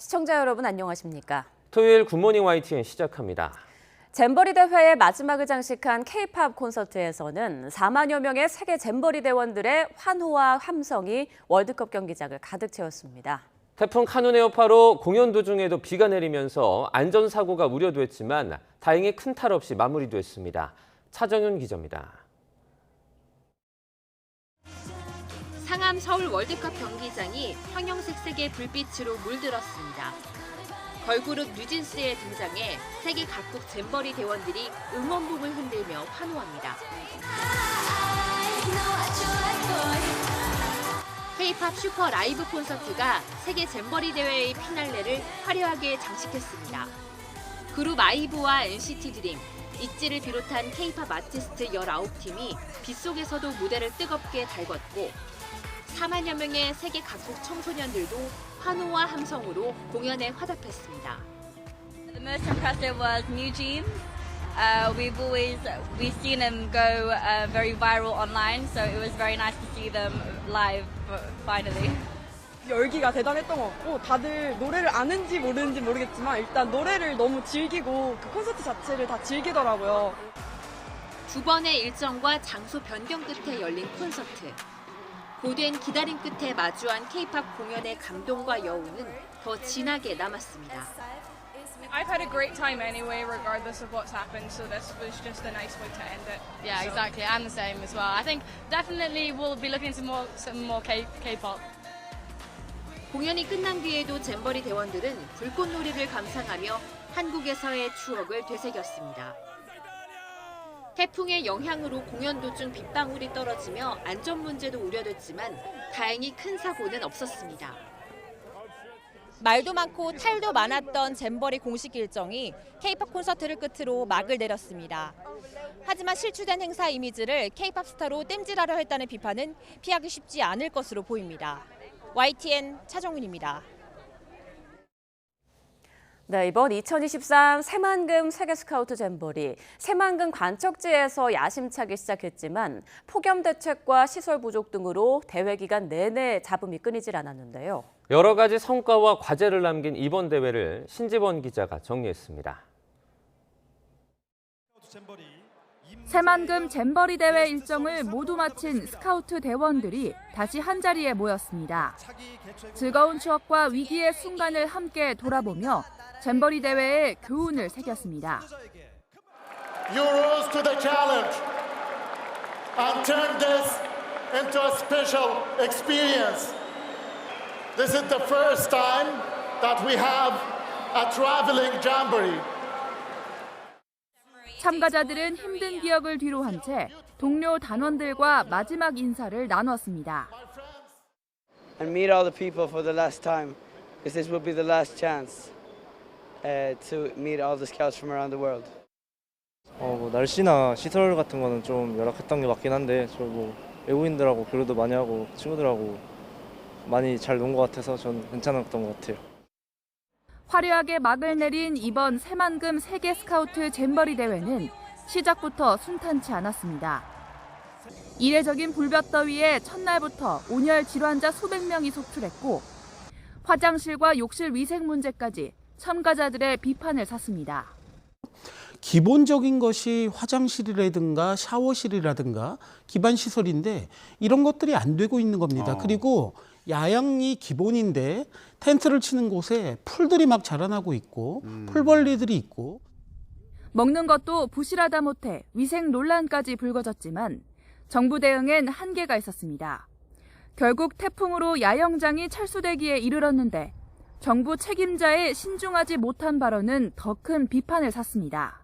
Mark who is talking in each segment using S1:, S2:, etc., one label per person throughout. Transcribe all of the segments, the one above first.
S1: 시청자 여러분 안녕하십니까?
S2: 토요일 굿모닝 YTN 시작합니다.
S1: 잼버리 대회의 마지막을 장식한 K-팝 콘서트에서는 4만여 명의 세계 잼버리 대원들의 환호와 함성이 월드컵 경기장을 가득 채웠습니다.
S2: 태풍 카눈의 여파로 공연 도중에도 비가 내리면서 안전사고가 우려됐지만 다행히 큰 탈 없이 마무리됐습니다. 차정윤 기자입니다.
S3: 상암 서울 월드컵 경기장이 황영색 색의 불빛으로 물들었습니다. 걸그룹 뉴진스의 등장에 세계 각국 잼버리 대원들이 응원봉을 흔들며 환호합니다. K-팝 슈퍼 라이브 콘서트가 세계 잼버리 대회의 피날레를 화려하게 장식했습니다. 그룹 아이브와 NCT 드림, 있지를 비롯한 K-팝 아티스트 19팀이 빗속에서도 무대를 뜨겁게 달궜고 4만여 명의 세계 각국 청소년들도 환호와 함성으로 공연에 화답했습니다.
S4: The most impressive was New Jeans. We've seen them go very viral online, so it was very nice to see them live finally.
S5: 열기가 대단했던 것 같고 다들 노래를 아는지 모르는지 모르겠지만 일단 노래를 너무 즐기고 그 콘서트 자체를 다 즐기더라고요.
S3: 두 번의 일정과 장소 변경 끝에 열린 콘서트. 고된 기다림 끝에 마주한 K-팝 공연의 감동과 여운은 더 진하게 남았습니다.
S6: I've had a great time anyway, regardless of what's happened, so this was just a nice way to end it.
S4: Yeah, exactly. I'm the same as well. I think definitely we'll be looking to some more K-pop.
S3: 공연이 끝난 뒤에도 잼버리 대원들은 불꽃놀이를 감상하며 한국에서의 추억을 되새겼습니다. 태풍의 영향으로 공연 도중 빗방울이 떨어지며 안전 문제도 우려됐지만 다행히 큰 사고는 없었습니다.
S7: 말도 많고 탈도 많았던 잼버리 공식 일정이 K-팝 콘서트를 끝으로 막을 내렸습니다. 하지만 실추된 행사 이미지를 K-팝 스타로 땜질하려 했다는 비판은 피하기 쉽지 않을 것으로 보입니다. YTN 차정윤입니다.
S1: 네, 이번 2023 새만금 세계 스카우트 잼버리, 새만금 관측지에서 야심차게 시작했지만 폭염 대책과 시설 부족 등으로 대회 기간 내내 잡음이 끊이질 않았는데요.
S2: 여러 가지 성과와 과제를 남긴 이번 대회를 신지원 기자가 정리했습니다.
S8: 새만금 잼버리 대회 일정을 모두 마친 스카우트 대원들이 다시 한자리에 모였습니다. 즐거운 추억과 위기의 순간을 함께 돌아보며 잼버리 대회에 교훈을 새겼습니다.
S9: You rose to the challenge and turned this into a special experience. This is the first time that we have a traveling jamboree.
S8: 참가자들은 힘든 기억을 뒤로 한 채 동료 단원들과 마지막 인사를 나눴습니다.
S10: And meet all the people for the last time, because this will be the last chance to meet all the scouts from around the world.
S11: 날씨나 시설 같은 거는 좀 열악했던 게 맞긴 한데 외국인들하고 교류도 많이 하고 친구들하고 많이 잘 논 것 같아서 전 괜찮았던 것 같아요.
S8: 화려하게 막을 내린 이번 새만금 세계 스카우트 잼버리 대회는 시작부터 순탄치 않았습니다. 이례적인 불볕더위에 첫날부터 온열 질환자 수백 명이 속출했고 화장실과 욕실 위생 문제까지 참가자들의 비판을 샀습니다.
S12: 기본적인 것이 화장실이라든가 샤워실이라든가 기반 시설인데 이런 것들이 안 되고 있는 겁니다. 그리고 야영이 기본인데 텐트를 치는 곳에 풀들이 막 자라나고 있고 풀벌레들이 있고
S8: 먹는 것도 부실하다 못해 위생 논란까지 불거졌지만 정부 대응엔 한계가 있었습니다. 결국 태풍으로 야영장이 철수되기에 이르렀는데 정부 책임자의 신중하지 못한 발언은 더 큰 비판을 샀습니다.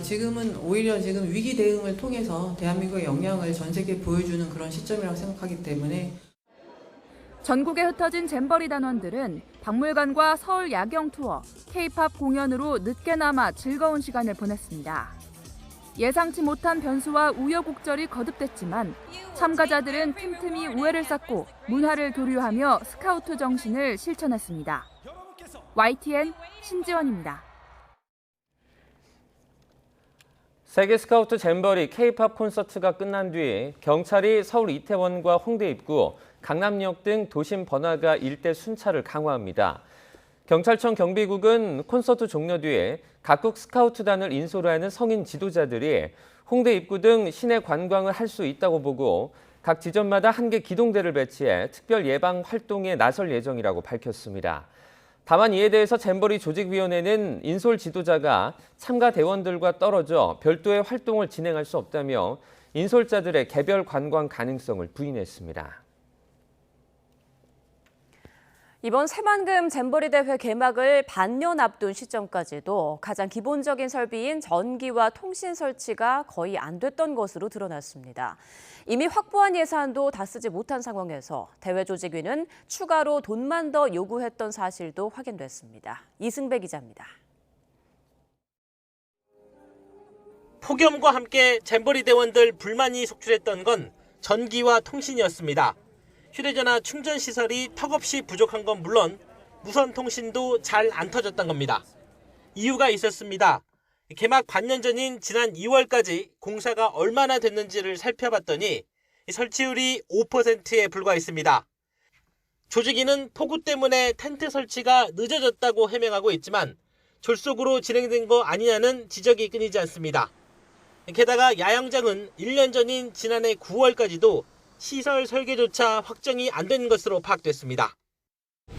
S13: 지금은 오히려 지금 위기 대응을 통해서 대한민국의 역량을 전 세계에 보여주는 그런 시점이라고 생각하기 때문에
S8: 전국에 흩어진 잼버리 단원들은 박물관과 서울 야경 투어, K-팝 공연으로 늦게나마 즐거운 시간을 보냈습니다. 예상치 못한 변수와 우여곡절이 거듭됐지만 참가자들은 틈틈이 우애를 쌓고 문화를 교류하며 스카우트 정신을 실천했습니다. YTN 신지원입니다.
S2: 세계 스카우트 잼버리 K-팝 콘서트가 끝난 뒤 경찰이 서울 이태원과 홍대 입구, 강남역 등 도심 번화가 일대 순찰을 강화합니다. 경찰청 경비국은 콘서트 종료 뒤에 각국 스카우트단을 인솔하는 성인 지도자들이 홍대 입구 등 시내 관광을 할 수 있다고 보고 각 지점마다 한 개 기동대를 배치해 특별 예방 활동에 나설 예정이라고 밝혔습니다. 다만 이에 대해서 잼버리 조직위원회는 인솔 지도자가 참가 대원들과 떨어져 별도의 활동을 진행할 수 없다며 인솔자들의 개별 관광 가능성을 부인했습니다.
S1: 이번 새만금 잼버리 대회 개막을 반년 앞둔 시점까지도 가장 기본적인 설비인 전기와 통신 설치가 거의 안 됐던 것으로 드러났습니다. 이미 확보한 예산도 다 쓰지 못한 상황에서 대회 조직위는 추가로 돈만 더 요구했던 사실도 확인됐습니다. 이승배 기자입니다.
S14: 폭염과 함께 잼버리 대원들 불만이 속출했던 건 전기와 통신이었습니다. 휴대전화 충전 시설이 턱없이 부족한 건 물론 무선 통신도 잘 안 터졌던 겁니다. 이유가 있었습니다. 개막 반년 전인 지난 2월까지 공사가 얼마나 됐는지를 살펴봤더니 설치율이 5%에 불과했습니다. 조직위는 폭우 때문에 텐트 설치가 늦어졌다고 해명하고 있지만 졸속으로 진행된 거 아니냐는 지적이 끊이지 않습니다. 게다가 야영장은 1년 전인 지난해 9월까지도 시설 설계조차 확정이 안 된 것으로 파악됐습니다.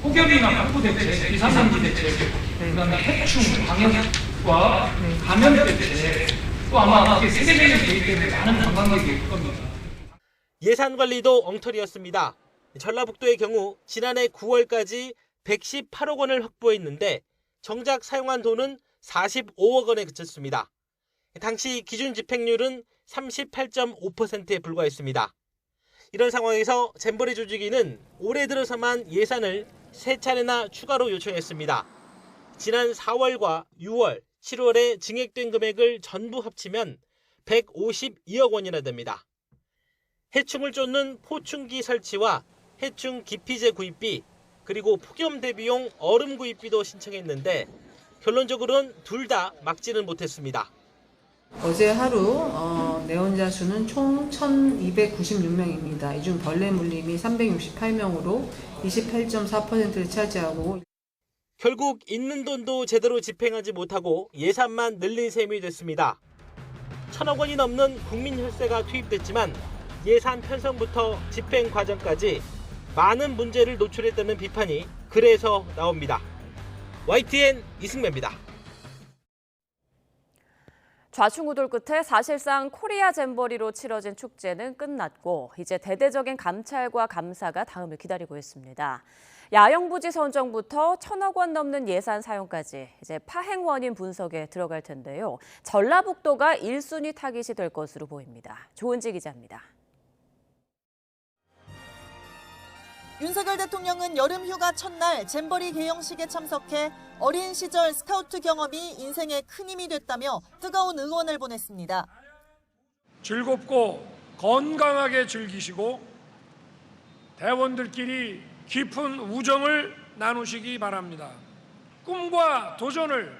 S15: 폭염이나 폭우 대책, 비상상지 대책, 그다음에 해충 방역과 감염 대책, 또 아마 그게 세계적인 계획 때문에 많은 관광객이 올 겁니다.
S14: 예산 관리도 엉터리였습니다. 전라북도의 경우 지난해 9월까지 118억 원을 확보했는데 정작 사용한 돈은 45억 원에 그쳤습니다. 당시 기준 집행률은 38.5%에 불과했습니다. 이런 상황에서 잼버리 조직위는 올해 들어서만 예산을 3차례나 추가로 요청했습니다. 지난 4월과 6월, 7월에 증액된 금액을 전부 합치면 152억 원이나 됩니다. 해충을 쫓는 포충기 설치와 해충 기피제 구입비, 그리고 폭염 대비용 얼음 구입비도 신청했는데 결론적으로는 둘 다 막지는 못했습니다.
S13: 어제 하루 내원자 수는 총 1,296명입니다. 이 중 벌레 물림이 368명으로 28.4%를 차지하고
S14: 결국 있는 돈도 제대로 집행하지 못하고 예산만 늘린 셈이 됐습니다. 1,000억 원이 넘는 국민 혈세가 투입됐지만 예산 편성부터 집행 과정까지 많은 문제를 노출했다는 비판이 그래서 나옵니다. YTN 이승배입니다.
S1: 좌충우돌 끝에 사실상 코리아 잼버리로 치러진 축제는 끝났고 이제 대대적인 감찰과 감사가 다음을 기다리고 있습니다. 야영 부지 선정부터 1,000억 원 넘는 예산 사용까지 이제 파행 원인 분석에 들어갈 텐데요. 전라북도가 1순위 타깃이 될 것으로 보입니다. 조은지 기자입니다.
S16: 윤석열 대통령은 여름휴가 첫날 잼버리 개영식에 참석해 어린 시절 스카우트 경험이 인생에 큰 힘이 됐다며 뜨거운 응원을 보냈습니다.
S15: 즐겁고 건강하게 즐기시고 대원들끼리 깊은 우정을 나누시기 바랍니다. 꿈과 도전을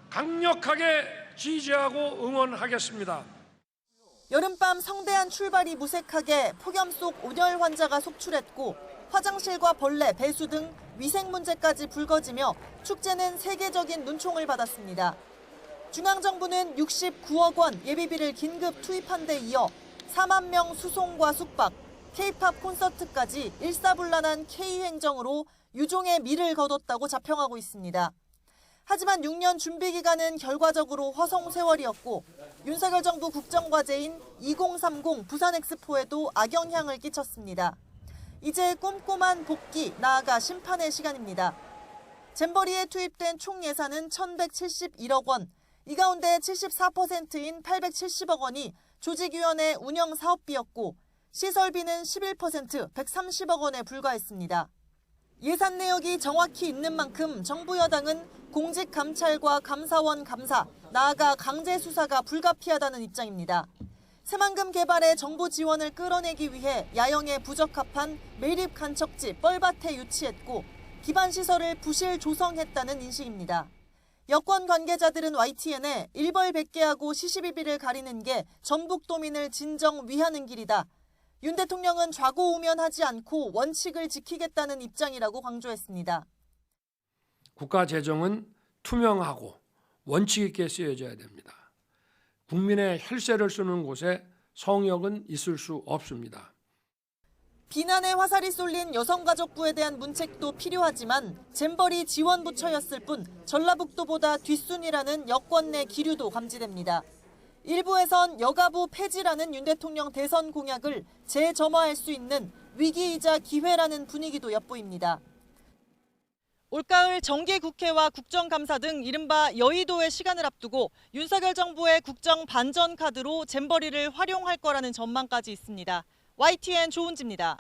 S15: 강력하게 지지하고 응원하겠습니다.
S16: 여름밤 성대한 출발이 무색하게 폭염 속 온열 환자가 속출했고 화장실과 벌레, 배수 등 위생 문제까지 불거지며 축제는 세계적인 눈총을 받았습니다. 중앙정부는 69억 원 예비비를 긴급 투입한 데 이어 4만 명 수송과 숙박, K-팝 콘서트까지 일사불란한 K행정으로 유종의 미를 거뒀다고 자평하고 있습니다. 하지만 6년 준비 기간은 결과적으로 허송세월이었고 윤석열 정부 국정과제인 2030 부산엑스포에도 악영향을 끼쳤습니다. 이제 꼼꼼한 복귀, 나아가 심판의 시간입니다. 잼버리에 투입된 총 예산은 1,171억 원, 이 가운데 74%인 870억 원이 조직위원회 운영 사업비였고 시설비는 11%, 130억 원에 불과했습니다. 예산 내역이 정확히 있는 만큼 정부 여당은 공직 감찰과 감사원 감사, 나아가 강제 수사가 불가피하다는 입장입니다. 새만금 개발에 정부 지원을 끌어내기 위해 야영에 부적합한 매립 간척지 뻘밭에 유치했고 기반 시설을 부실 조성했다는 인식입니다. 여권 관계자들은 YTN에 일벌백계하고 시시비비를 가리는 게 전북도민을 진정 위하는 길이다. 윤 대통령은 좌고우면하지 않고 원칙을 지키겠다는 입장이라고 강조했습니다.
S17: 국가 재정은 투명하고 원칙 있게 쓰여져야 됩니다. 국민의 혈세를 쓰는 곳에 성역은 있을 수 없습니다.
S16: 비난의 화살이 쏠린 여성가족부에 대한 문책도 필요하지만 잼버리 지원부처였을 뿐 전라북도보다 뒷순이라는 여권 내 기류도 감지됩니다. 일부에선 여가부 폐지라는 윤 대통령 대선 공약을 재점화할 수 있는 위기이자 기회라는 분위기도 엿보입니다. 올가을 정기국회와 국정감사 등 이른바 여의도의 시간을 앞두고 윤석열 정부의 국정 반전 카드로 잼버리를 활용할 거라는 전망까지 있습니다. YTN 조은지입니다.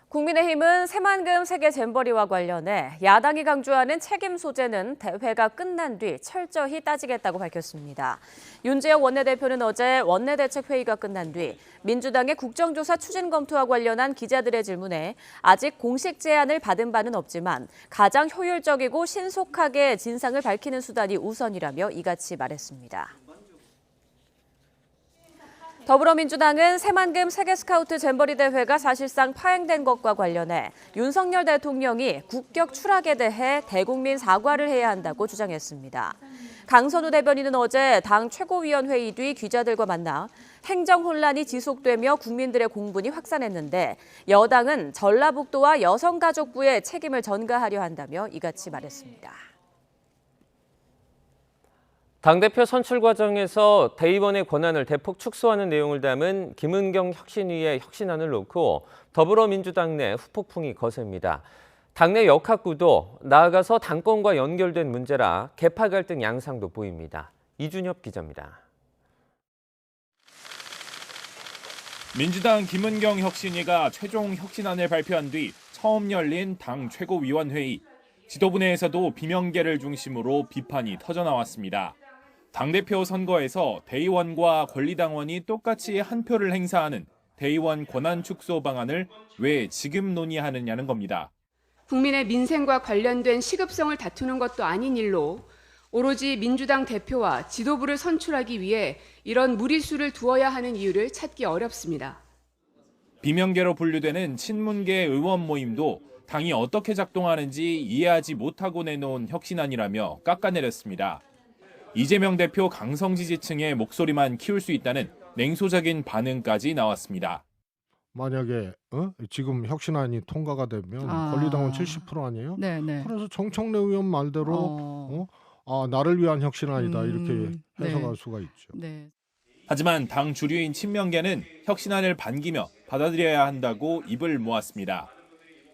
S1: 국민의힘은 새만금 세계 잼버리와 관련해 야당이 강조하는 책임 소재는 대회가 끝난 뒤 철저히 따지겠다고 밝혔습니다. 윤재혁 원내대표는 어제 원내대책회의가 끝난 뒤 민주당의 국정조사 추진 검토와 관련한 기자들의 질문에 아직 공식 제안을 받은 바는 없지만 가장 효율적이고 신속하게 진상을 밝히는 수단이 우선이라며 이같이 말했습니다. 더불어민주당은 새만금 세계스카우트 잼버리 대회가 사실상 파행된 것과 관련해 윤석열 대통령이 국격 추락에 대해 대국민 사과를 해야 한다고 주장했습니다. 강선우 대변인은 어제 당 최고위원회의 뒤 기자들과 만나 행정 혼란이 지속되며 국민들의 공분이 확산했는데 여당은 전라북도와 여성가족부의 책임을 전가하려 한다며 이같이 말했습니다.
S2: 당대표 선출 과정에서 대의원의 권한을 대폭 축소하는 내용을 담은 김은경 혁신위의 혁신안을 놓고 더불어민주당 내 후폭풍이 거셉니다. 당내 역학구도 나아가서 당권과 연결된 문제라 계파 갈등 양상도 보입니다. 이준엽 기자입니다.
S18: 민주당 김은경 혁신위가 최종 혁신안을 발표한 뒤 처음 열린 당 최고위원회의. 지도부 내에서도 비명계를 중심으로 비판이 터져나왔습니다. 당대표 선거에서 대의원과 권리당원이 똑같이 한 표를 행사하는 대의원 권한 축소 방안을 왜 지금 논의하느냐는 겁니다.
S19: 국민의 민생과 관련된 시급성을 다투는 것도 아닌 일로 오로지 민주당 대표와 지도부를 선출하기 위해 이런 무리수를 두어야 하는 이유를 찾기 어렵습니다.
S18: 비명계로 분류되는 친문계 의원 모임도 당이 어떻게 작동하는지 이해하지 못하고 내놓은 혁신안이라며 깎아내렸습니다. 이재명 대표 강성 지지층의 목소리만 키울 수 있다는 냉소적인 반응까지 나왔습니다.
S20: 만약에 지금 혁신안이 통과가 되면 권리당원 70% 아니에요?
S21: 네네.
S20: 그래서 정청래 의원 말대로 나를 위한 혁신안이다 이렇게 해석할 수가 있죠.
S21: 네.
S18: 하지만 당 주류인 친명계는 혁신안을 반기며 받아들여야 한다고 입을 모았습니다.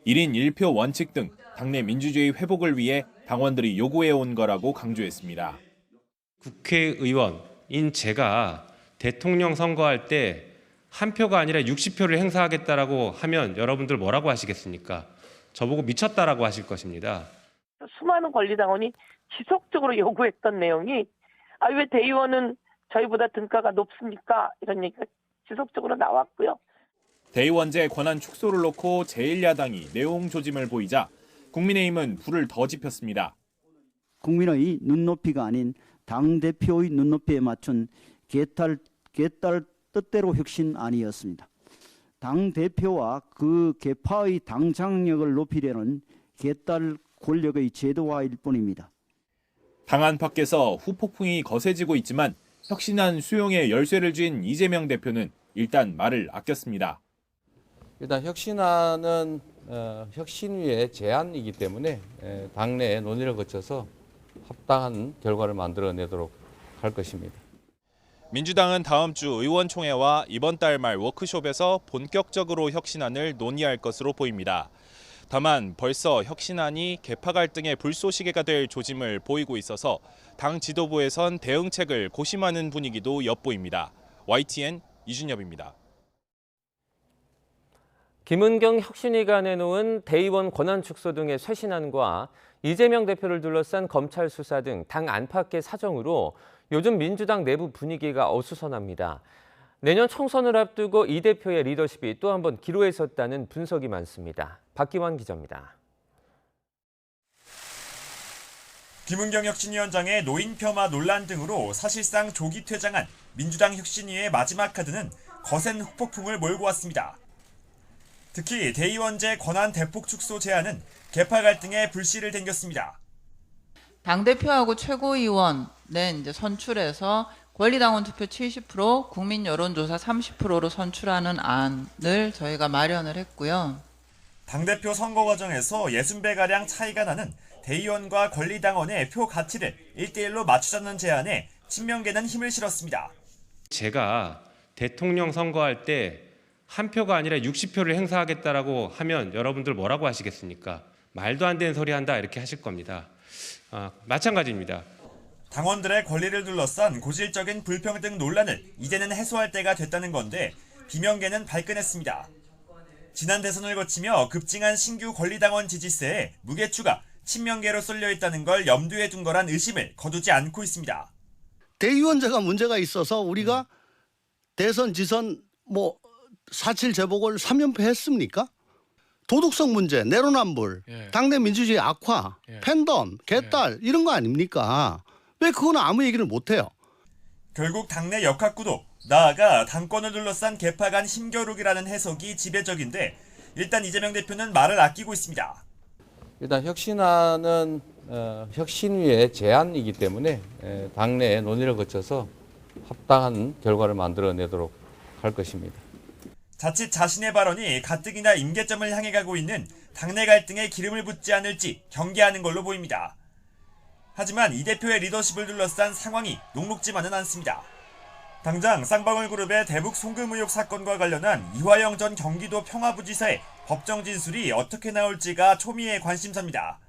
S18: 1인 1표 원칙 등 당내 민주주의 회복을 위해 당원들이 요구해온 거라고 강조했습니다.
S22: 국회의원인 제가 대통령 선거할 때 한 표가 아니라 60표를 행사하겠다라고 하면 여러분들 뭐라고 하시겠습니까? 저보고 미쳤다라고 하실 것입니다.
S23: 수많은 권리당원이 지속적으로 요구했던 내용이 왜 대의원은 저희보다 등가가 높습니까? 이런 얘기가 지속적으로 나왔고요.
S18: 대의원제 권한 축소를 놓고 제1야당이 내용 조짐을 보이자 국민의힘은 불을 더 지폈습니다.
S24: 국민의 눈높이가 아닌 당대표의 눈높이에 맞춘 개딸 뜻대로 혁신안이었습니다. 당대표와 그 개파의 당장력을 높이려는 개딸 권력의 제도화일 뿐입니다.
S18: 당 안팎에서 후폭풍이 거세지고 있지만 혁신안 수용에 열쇠를 쥔 이재명 대표는 일단 말을 아꼈습니다.
S25: 일단 혁신안은 혁신위의 제안이기 때문에 당내 논의를 거쳐서 합당한 결과를 만들어내도록 할 것입니다.
S18: 민주당은 다음 주 의원총회와 이번 달 말 워크숍에서 본격적으로 혁신안을 논의할 것으로 보입니다. 다만 벌써 혁신안이 계파 갈등의 불쏘시개가 될 조짐을 보이고 있어서 당 지도부에선 대응책을 고심하는 분위기도 엿보입니다. YTN 이준엽입니다.
S2: 김은경 혁신위가 내놓은 대의원 권한 축소 등의 쇄신안과 이재명 대표를 둘러싼 검찰 수사 등 당 안팎의 사정으로 요즘 민주당 내부 분위기가 어수선합니다. 내년 총선을 앞두고 이 대표의 리더십이 또 한 번 기로에 섰다는 분석이 많습니다. 박기환 기자입니다.
S26: 김은경 혁신위원장의 노인 폄하 논란 등으로 사실상 조기 퇴장한 민주당 혁신위의 마지막 카드는 거센 후폭풍을 몰고 왔습니다. 특히 대의원제 권한 대폭 축소 제안은 계파 갈등에 불씨를 댕겼습니다.
S3: 당대표하고 최고위원에 이제 선출해서 권리당원 투표 70%, 국민 여론조사 30%로 선출하는 안을 저희가 마련을 했고요.
S26: 당대표 선거 과정에서 60배가량 차이가 나는 대의원과 권리당원의 표 가치를 1대1로 맞추자는 제안에 친명계는 힘을 실었습니다.
S22: 제가 대통령 선거할 때 한 표가 아니라 60표를 행사하겠다라고 하면 여러분들 뭐라고 하시겠습니까? 말도 안 되는 소리 한다 이렇게 하실 겁니다. 마찬가지입니다.
S26: 당원들의 권리를 둘러싼 고질적인 불평등 논란을 이제는 해소할 때가 됐다는 건데 비명계는 발끈했습니다. 지난 대선을 거치며 급증한 신규 권리당원 지지세에 무게추가 친명계로 쏠려 있다는 걸 염두에 둔 거란 의심을 거두지 않고 있습니다.
S4: 대의원제가 문제가 있어서 우리가 대선 지선 4.7 재보궐 3연패 했습니까? 도덕성 문제, 내로남불, 당내 민주주의 악화, 팬덤, 개딸 이런 거 아닙니까? 왜 그거는 아무 얘기를 못해요?
S26: 결국 당내 역학구도, 나아가 당권을 둘러싼 계파 간 힘겨루기라는 해석이 지배적인데 일단 이재명 대표는 말을 아끼고 있습니다.
S25: 일단 혁신안은 혁신위의 제안이기 때문에 당내 논의를 거쳐서 합당한 결과를 만들어내도록 할 것입니다.
S26: 자칫 자신의 발언이 가뜩이나 임계점을 향해 가고 있는 당내 갈등에 기름을 붓지 않을지 경계하는 걸로 보입니다. 하지만 이 대표의 리더십을 둘러싼 상황이 녹록지만은 않습니다. 당장 쌍방울그룹의 대북 송금 의혹 사건과 관련한 이화영 전 경기도 평화부지사의 법정 진술이 어떻게 나올지가 초미의 관심사입니다.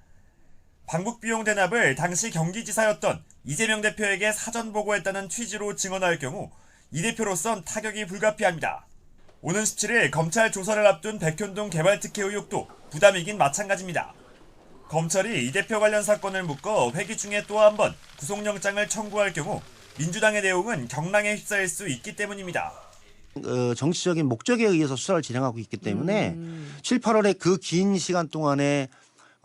S26: 방북 비용 대납을 당시 경기지사였던 이재명 대표에게 사전 보고했다는 취지로 증언할 경우 이 대표로선 타격이 불가피합니다. 오는 17일 검찰 조사를 앞둔 백현동 개발특혜 의혹도 부담이긴 마찬가지입니다. 검찰이 이 대표 관련 사건을 묶어 회기 중에 또 한 번 구속영장을 청구할 경우 민주당의 내용은 경랑에 휩싸일 수 있기 때문입니다.
S5: 정치적인 목적에 의해서 수사를 진행하고 있기 때문에 7, 8월에 그 긴 시간 동안에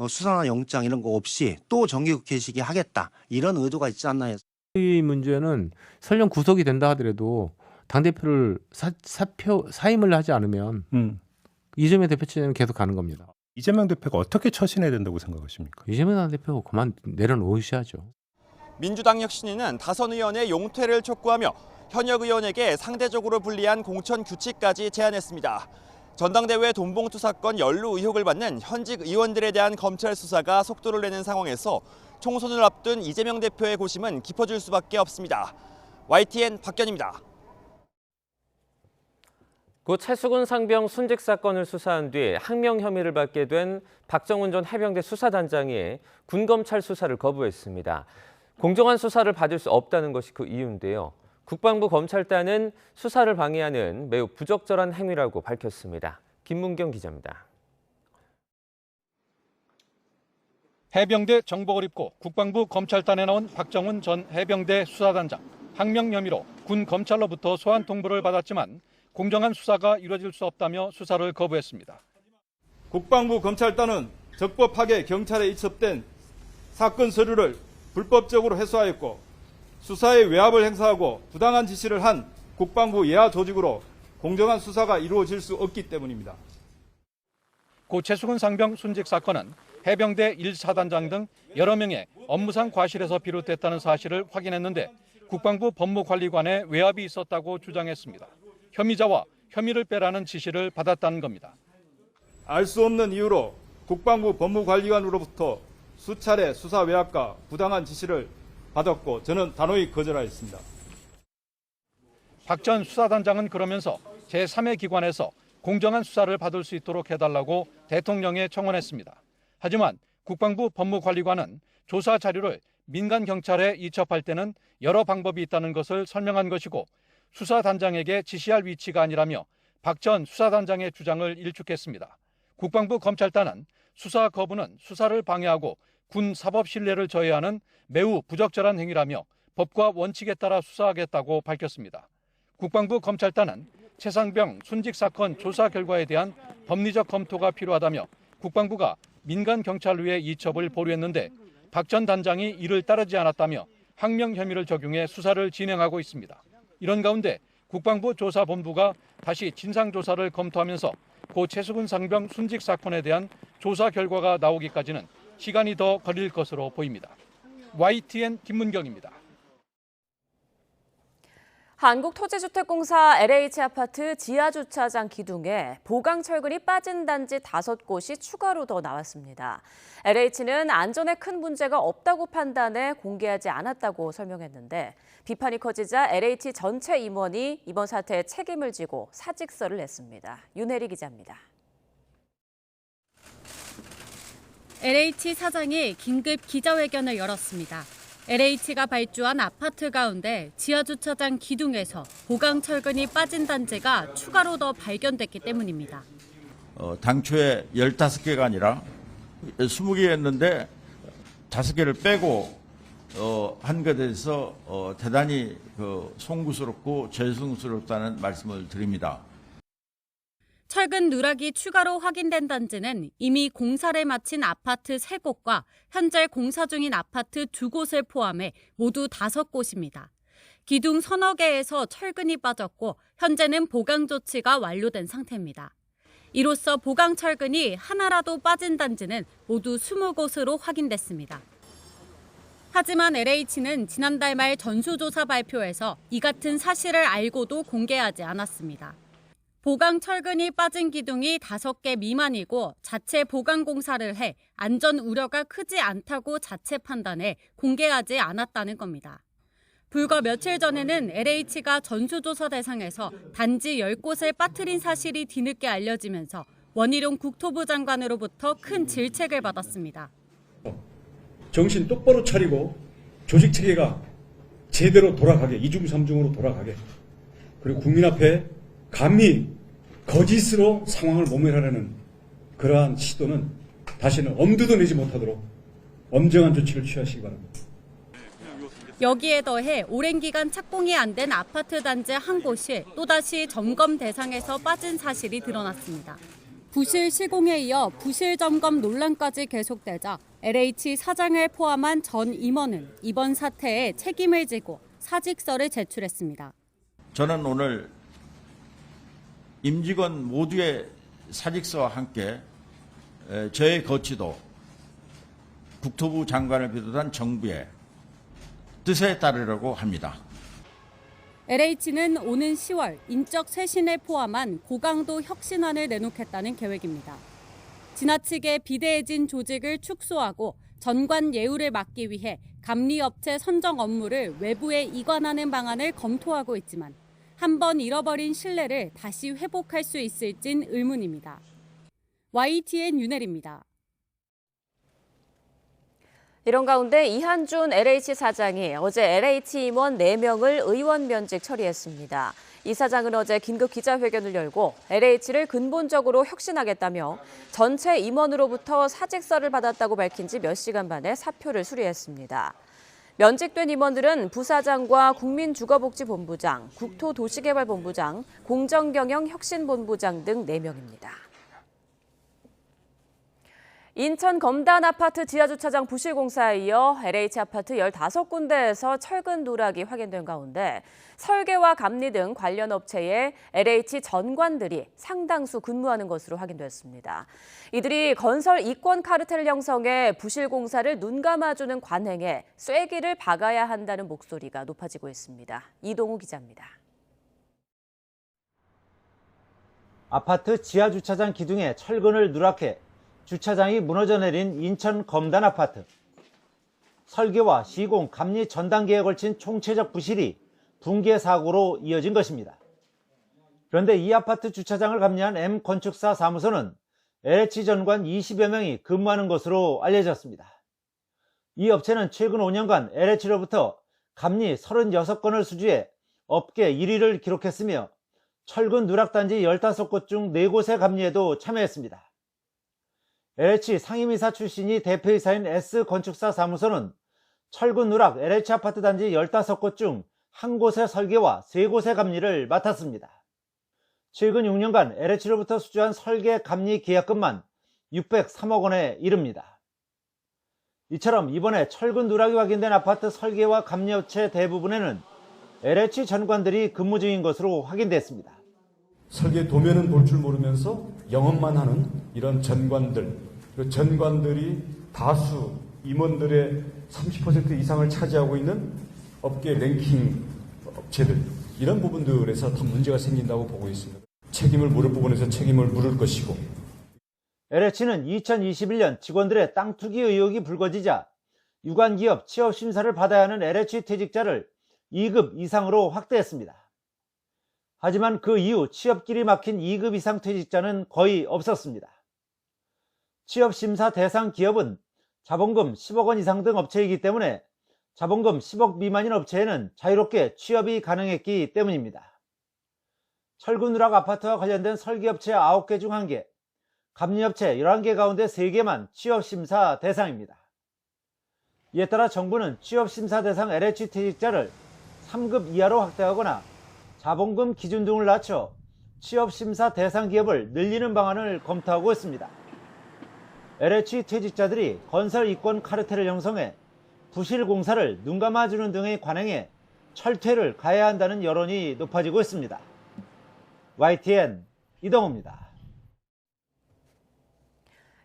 S5: 수사나 영장 이런 거 없이 또 정기국회식이 하겠다 이런 의도가 있지 않나 해서.
S6: 이 문제는 설령 구속이 된다 하더라도 당대표를 사임을 하지 않으면 이재명 대표 체제는 계속 가는 겁니다.
S7: 이재명 대표가 어떻게 처신해야 된다고 생각하십니까?
S6: 이재명 대표 그만 내려놓으셔야죠.
S7: 민주당 혁신위는 다선 의원의 용퇴를 촉구하며 현역 의원에게 상대적으로 불리한 공천 규칙까지 제안했습니다. 전당대회 돈봉투 사건 연루 의혹을 받는 현직 의원들에 대한 검찰 수사가 속도를 내는 상황에서 총선을 앞둔 이재명 대표의 고심은 깊어질 수밖에 없습니다. YTN 박견입니다.
S2: 고 최수근 상병 순직 사건을 수사한 뒤 항명 혐의를 받게 된 박정훈 전 해병대 수사단장이 군검찰 수사를 거부했습니다. 공정한 수사를 받을 수 없다는 것이 그 이유인데요. 국방부 검찰단은 수사를 방해하는 매우 부적절한 행위라고 밝혔습니다. 김문경 기자입니다.
S21: 해병대 정복을 입고 국방부 검찰단에 나온 박정훈 전 해병대 수사단장. 항명 혐의로 군 검찰로부터 소환 통보를 받았지만 공정한 수사가 이루어질 수 없다며 수사를 거부했습니다.
S27: 국방부 검찰단은 적법하게 경찰에 이첩된 사건 서류를 불법적으로 회수하였고 수사에 외압을 행사하고 부당한 지시를 한 국방부 예하 조직으로 공정한 수사가 이루어질 수 없기 때문입니다.
S21: 고 최수근 상병 순직 사건은 해병대 1사단장 등 여러 명의 업무상 과실에서 비롯됐다는 사실을 확인했는데 국방부 법무관리관에 외압이 있었다고 주장했습니다. 혐의자와 혐의를 빼라는 지시를 받았다는 겁니다.
S27: 알 수 없는 이유로 국방부 법무관리관으로부터 수차례 수사 외압과 부당한 지시를 받았고 저는 단호히 거절하였습니다.
S21: 박 전 수사단장은 그러면서 제3의 기관에서 공정한 수사를 받을 수 있도록 해달라고 대통령에 청원했습니다. 하지만 국방부 법무관리관은 조사 자료를 민간 경찰에 이첩할 때는 여러 방법이 있다는 것을 설명한 것이고 수사단장에게 지시할 위치가 아니라며 박 전 수사단장의 주장을 일축했습니다. 국방부 검찰단은 수사 거부는 수사를 방해하고 군 사법 신뢰를 저해하는 매우 부적절한 행위라며 법과 원칙에 따라 수사하겠다고 밝혔습니다. 국방부 검찰단은 최상병 순직 사건 조사 결과에 대한 법리적 검토가 필요하다며 국방부가 민간 경찰로의 이첩을 보류했는데 박 전 단장이 이를 따르지 않았다며 항명 혐의를 적용해 수사를 진행하고 있습니다. 이런 가운데 국방부 조사본부가 다시 진상조사를 검토하면서 고 최수근 상병 순직 사건에 대한 조사 결과가 나오기까지는 시간이 더 걸릴 것으로 보입니다. YTN 김문경입니다.
S1: 한국토지주택공사 LH아파트 지하주차장 기둥에 보강철근이 빠진 단지 5곳이 추가로 더 나왔습니다. LH는 안전에 큰 문제가 없다고 판단해 공개하지 않았다고 설명했는데 비판이 커지자 LH 전체 임원이 이번 사태에 책임을 지고 사직서를 냈습니다. 윤혜리 기자입니다.
S8: LH 사장이 긴급 기자회견을 열었습니다. LH가 발주한 아파트 가운데 지하주차장 기둥에서 보강철근이 빠진 단지가 추가로 더 발견됐기 때문입니다.
S9: 당초에 15개가 아니라 20개였는데 5개를 빼고 한 것에 대해서 대단히 송구스럽고 죄송스럽다는 말씀을 드립니다.
S8: 철근 누락이 추가로 확인된 단지는 이미 공사를 마친 아파트 3곳과 현재 공사 중인 아파트 2곳을 포함해 모두 5곳입니다. 기둥 서너 개에서 철근이 빠졌고 현재는 보강 조치가 완료된 상태입니다. 이로써 보강 철근이 하나라도 빠진 단지는 모두 20곳으로 확인됐습니다. 하지만 LH는 지난달 말 전수조사 발표에서 이 같은 사실을 알고도 공개하지 않았습니다. 보강 철근이 빠진 기둥이 5개 미만이고 자체 보강 공사를 해 안전 우려가 크지 않다고 자체 판단해 공개하지 않았다는 겁니다. 불과 며칠 전에는 LH가 전수조사 대상에서 단지 10곳을 빠뜨린 사실이 뒤늦게 알려지면서 원희룡 국토부 장관으로부터 큰 질책을 받았습니다.
S10: 정신 똑바로 차리고 조직 체계가 제대로 돌아가게, 이중삼중으로 돌아가게, 그리고 국민 앞에 감히 거짓으로 상황을 모면하려는 그러한 시도는 다시는 엄두도 내지 못하도록 엄정한 조치를 취하시기 바랍니다.
S8: 여기에 더해 오랜 기간 착공이 안 된 아파트 단지 한 곳이 또다시 점검 대상에서 빠진 사실이 드러났습니다. 부실 시공에 이어 부실 점검 논란까지 계속되자 LH 사장을 포함한 전 임원은 이번 사태에 책임을 지고 사직서를 제출했습니다.
S9: 저는 오늘 임직원 모두의 사직서와 함께 저의 거취도 국토부 장관을 비롯한 정부의 뜻에 따르려고 합니다.
S8: LH는 오는 10월 인적 쇄신을 포함한 고강도 혁신안을 내놓겠다는 계획입니다. 지나치게 비대해진 조직을 축소하고 전관 예우를 막기 위해 감리업체 선정 업무를 외부에 이관하는 방안을 검토하고 있지만 한번 잃어버린 신뢰를 다시 회복할 수 있을진 의문입니다. YTN 윤혜리입니다.
S1: 이런 가운데 이한준 LH 사장이 어제 LH 임원 4명을 의원 면직 처리했습니다. 이 사장은 어제 긴급 기자회견을 열고 LH를 근본적으로 혁신하겠다며 전체 임원으로부터 사직서를 받았다고 밝힌 지 몇 시간 만에 사표를 수리했습니다. 면직된 임원들은 부사장과 국민주거복지본부장, 국토도시개발본부장, 공정경영혁신본부장 등 4명입니다. 인천 검단 아파트 지하주차장 부실 공사에 이어 LH 아파트 15군데에서 철근 누락이 확인된 가운데 설계와 감리 등 관련 업체에 LH 전관들이 상당수 근무하는 것으로 확인됐습니다. 이들이 건설 이권 카르텔 형성해 부실 공사를 눈감아주는 관행에 쐐기를 박아야 한다는 목소리가 높아지고 있습니다. 이동우 기자입니다.
S11: 아파트 지하주차장 기둥에 철근을 누락해 주차장이 무너져 내린 인천 검단 아파트. 설계와 시공, 감리 전 단계에 걸친 총체적 부실이 붕괴 사고로 이어진 것입니다. 그런데 이 아파트 주차장을 감리한 M건축사 사무소는 LH 전관 20여 명이 근무하는 것으로 알려졌습니다. 이 업체는 최근 5년간 LH로부터 감리 36건을 수주해 업계 1위를 기록했으며 철근 누락단지 15곳 중 4곳의 감리에도 참여했습니다. LH 상임이사 출신이 대표이사인 S건축사 사무소는 철근 누락 LH 아파트 단지 15곳 중 1곳의 설계와 3곳의 감리를 맡았습니다. 최근 6년간 LH로부터 수주한 설계 감리 계약금만 603억 원에 이릅니다. 이처럼 이번에 철근 누락이 확인된 아파트 설계와 감리업체 대부분에는 LH 전관들이 근무 중인 것으로 확인됐습니다.
S10: 설계 도면은 볼 줄 모르면서 영업만 하는 이런 전관들, 그 전관들이 다수 임원들의 30% 이상을 차지하고 있는 업계 랭킹 업체들, 이런 부분들에서 더 문제가 생긴다고 보고 있습니다. 책임을 물을 부분에서 책임을 물을 것이고.
S11: LH는 2021년 직원들의 땅 투기 의혹이 불거지자 유관기업 취업심사를 받아야 하는 LH 퇴직자를 2급 이상으로 확대했습니다. 하지만 그 이후 취업길이 막힌 2급 이상 퇴직자는 거의 없었습니다. 취업심사 대상 기업은 자본금 10억 원 이상 등 업체이기 때문에 자본금 10억 미만인 업체에는 자유롭게 취업이 가능했기 때문입니다. 철근 누락 아파트와 관련된 설계업체 9개 중 1개, 감리업체 11개 가운데 3개만 취업심사 대상입니다. 이에 따라 정부는 취업심사 대상 LH 퇴직자를 3급 이하로 확대하거나 자본금 기준 등을 낮춰 취업심사 대상 기업을 늘리는 방안을 검토하고 있습니다. LH 퇴직자들이 건설 이권 카르텔을 형성해 부실 공사를 눈감아주는 등의 관행에 철퇴를 가해야 한다는 여론이 높아지고 있습니다. YTN 이동호입니다.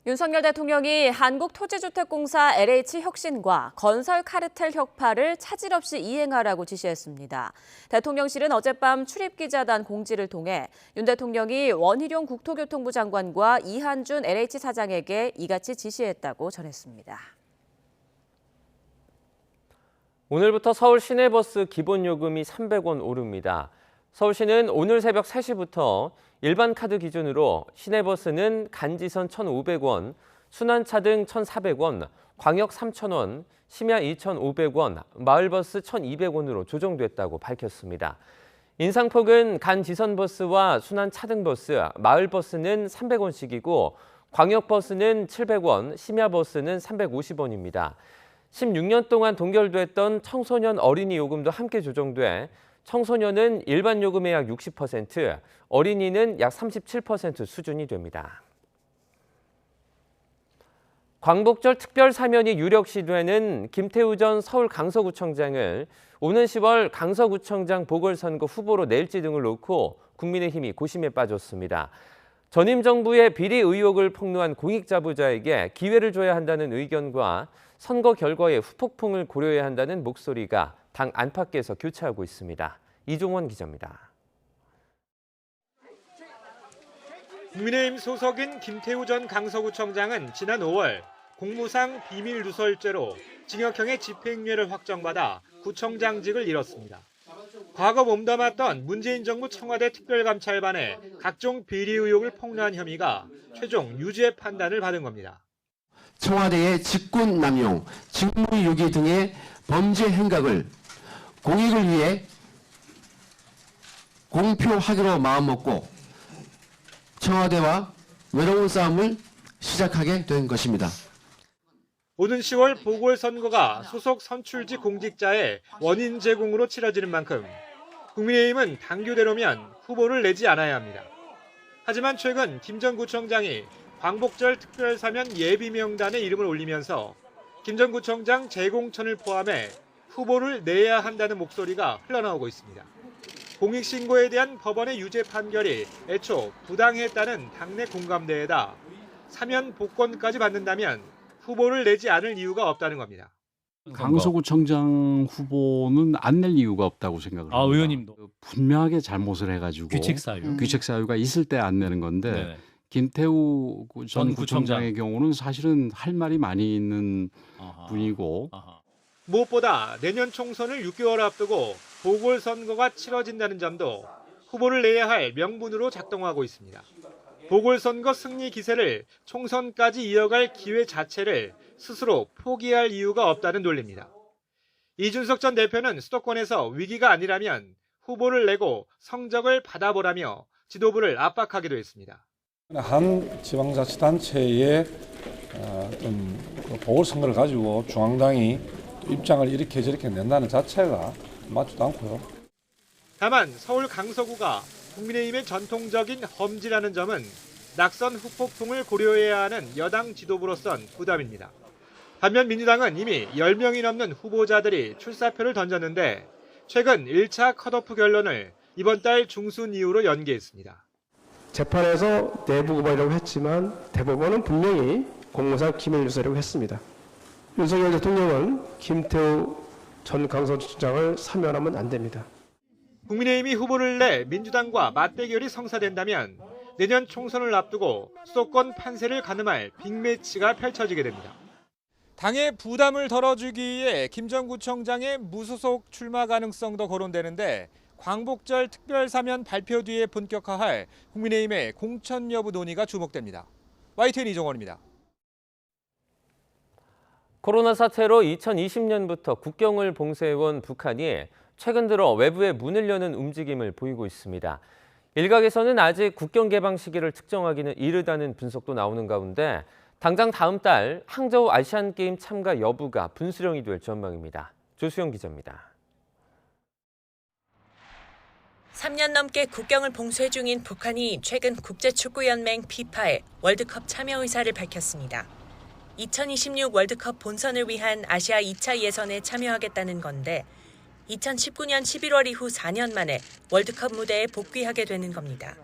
S1: 윤석열 대통령이 한국토지주택공사 LH혁신과 건설 카르텔 혁파를 차질 없이 이행하라고 지시했습니다. 대통령실은 어젯밤 출입기자단 공지를 통해 윤 대통령이 원희룡 국토교통부 장관과 이한준 LH 사장에게 이같이 지시했다고 전했습니다.
S2: 오늘부터 서울 시내버스 기본요금이 300원 오릅니다. 서울시는 오늘 새벽 3시부터 일반 카드 기준으로 시내버스는 간지선 1,500원, 순환차 등 1,400원, 광역 3,000원, 심야 2,500원, 마을버스 1,200원으로 조정됐다고 밝혔습니다. 인상폭은 간지선버스와 순환차등버스, 마을버스는 300원씩이고 광역버스는 700원, 심야버스는 350원입니다. 16년 동안 동결됐던 청소년 어린이 요금도 함께 조정돼 청소년은 일반 요금의 약 60%, 어린이는 약 37% 수준이 됩니다. 광복절 특별 사면이 유력시되는 김태우 전 서울 강서구청장을 오는 10월 강서구청장 보궐선거 후보로 낼지 등을 놓고 국민의힘이 고심에 빠졌습니다. 전임 정부의 비리 의혹을 폭로한 공익자부자에게 기회를 줘야 한다는 의견과 선거 결과의 후폭풍을 고려해야 한다는 목소리가 당 안팎에서 교차하고 있습니다. 이종원 기자입니다.
S12: 국민의힘 소속인 김태우 전 강서구청장은 지난 5월 공무상 비밀 누설죄로 징역형의 집행유예를 확정받아 구청장직을 잃었습니다. 과거 몸담았던 문재인 정부 청와대 특별감찰반의 각종 비리 의혹을 폭로한 혐의가 최종 유죄 판단을 받은 겁니다.
S13: 청와대의 직권 남용, 직무유기 등의 범죄 행각을 공익을 위해 공표하기로 마음먹고 청와대와 외로운 싸움을 시작하게 된 것입니다.
S12: 오는 10월 보궐선거가 소속 선출직 공직자의 원인 제공으로 치러지는 만큼 국민의힘은 당규대로면 후보를 내지 않아야 합니다. 하지만 최근 김 전 구청장이 광복절 특별사면 예비명단에 이름을 올리면서 김 전 구청장 재공천을 포함해 후보를 내야 한다는 목소리가 흘러나오고 있습니다. 공익신고에 대한 법원의 유죄 판결이 애초 부당했다는 당내 공감대에다 사면 복권까지 받는다면 후보를 내지 않을 이유가 없다는 겁니다.
S14: 강서구청장 후보는 안 낼 이유가 없다고 생각을 합니다.
S15: 의원님도
S14: 분명하게 잘못을 해가지고
S15: 규칙 사유가
S14: 있을 때 안 내는 건데
S15: 네네.
S14: 김태우 전 구청장의 경우는 사실은 할 말이 많이 있는 분이고
S12: 무엇보다 내년 총선을 6개월 앞두고 보궐선거가 치러진다는 점도 후보를 내야 할 명분으로 작동하고 있습니다. 보궐선거 승리 기세를 총선까지 이어갈 기회 자체를 스스로 포기할 이유가 없다는 논리입니다. 이준석 전 대표는 수도권에서 위기가 아니라면 후보를 내고 성적을 받아보라며 지도부를 압박하기도 했습니다.
S10: 한 지방자치단체의 어떤 보궐선거를 가지고 중앙당이 입장을 이렇게 저렇게 낸다는 자체가 맞지도 않고요.
S12: 다만 서울 강서구가 국민의힘의 전통적인 험지라는 점은 낙선 후폭풍을 고려해야 하는 여당 지도부로선 부담입니다. 반면 민주당은 이미 10명이 넘는 후보자들이 출사표를 던졌는데 최근 1차 컷오프 결론을 이번 달 중순 이후로 연기했습니다.
S15: 재판에서 내부 고발이라고 했지만 대법원은 분명히 공무상 기밀 유서라고 했습니다. 윤석열 대통령은 김태우 전 강서구청장을 사면하면 안 됩니다.
S12: 국민의힘이 후보를 내 민주당과 맞대결이 성사된다면 내년 총선을 앞두고 수도권 판세를 가늠할 빅매치가 펼쳐지게 됩니다. 당의 부담을 덜어주기 위해 김 전 구청장의 무소속 출마 가능성도 거론되는데 광복절 특별사면 발표 뒤에 본격화할 국민의힘의 공천 여부 논의가 주목됩니다. YTN 이종원입니다.
S2: 코로나 사태로 2020년부터 국경을 봉쇄해온 북한이 최근 들어 외부에 문을 여는 움직임을 보이고 있습니다. 일각에서는 아직 국경 개방 시기를 특정하기는 이르다는 분석도 나오는 가운데 당장 다음 달 항저우 아시안게임 참가 여부가 분수령이 될 전망입니다. 조수영 기자입니다.
S16: 3년 넘게 국경을 봉쇄 중인 북한이 최근 국제축구연맹 FIFA의 월드컵 참여 의사를 밝혔습니다. 2026 월드컵 본선을 위한 아시아 2차 예선에 참여하겠다는 건데 2019년 11월 이후 4년 만에 월드컵 무대에 복귀하게 되는 겁니다.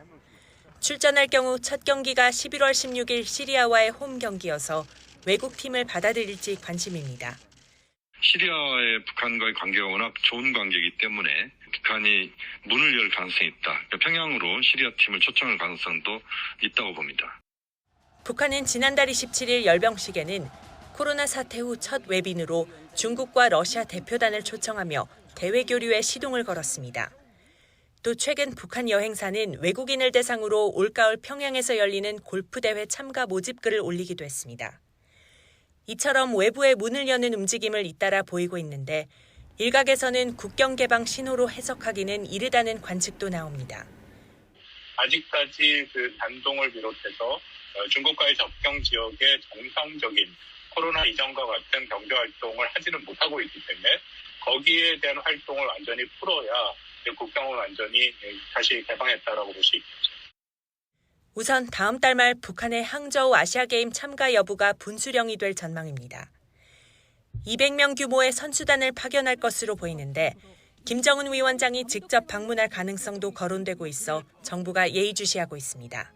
S16: 출전할 경우 첫 경기가 11월 16일 시리아와의 홈 경기여서 외국팀을 받아들일지 관심입니다.
S17: 시리아의 북한과의 관계가 워낙 좋은 관계이기 때문에 북한이 문을 열 가능성이 있다. 평양으로 시리아 팀을 초청할 가능성도 있다고 봅니다.
S16: 북한은 지난달 27일 열병식에는 코로나 사태 후 첫 외빈으로 중국과 러시아 대표단을 초청하며 대외 교류에 시동을 걸었습니다. 또 최근 북한 여행사는 외국인을 대상으로 올가을 평양에서 열리는 골프 대회 참가 모집글을 올리기도 했습니다. 이처럼 외부에 문을 여는 움직임을 잇따라 보이고 있는데 일각에서는 국경 개방 신호로 해석하기는 이르다는 관측도 나옵니다.
S19: 아직까지 단동을 비롯해서 중국과의 접경 지역의 정상적인 코로나 이전과 같은 경제 활동을 하지는 못하고 있기 때문에 거기에 대한 활동을 완전히 풀어야 국경을 완전히 다시 개방했다라고 볼 수 있겠죠.
S16: 우선 다음 달 말 북한의 항저우 아시아게임 참가 여부가 분수령이 될 전망입니다. 200명 규모의 선수단을 파견할 것으로 보이는데 김정은 위원장이 직접 방문할 가능성도 거론되고 있어 정부가 예의주시하고 있습니다.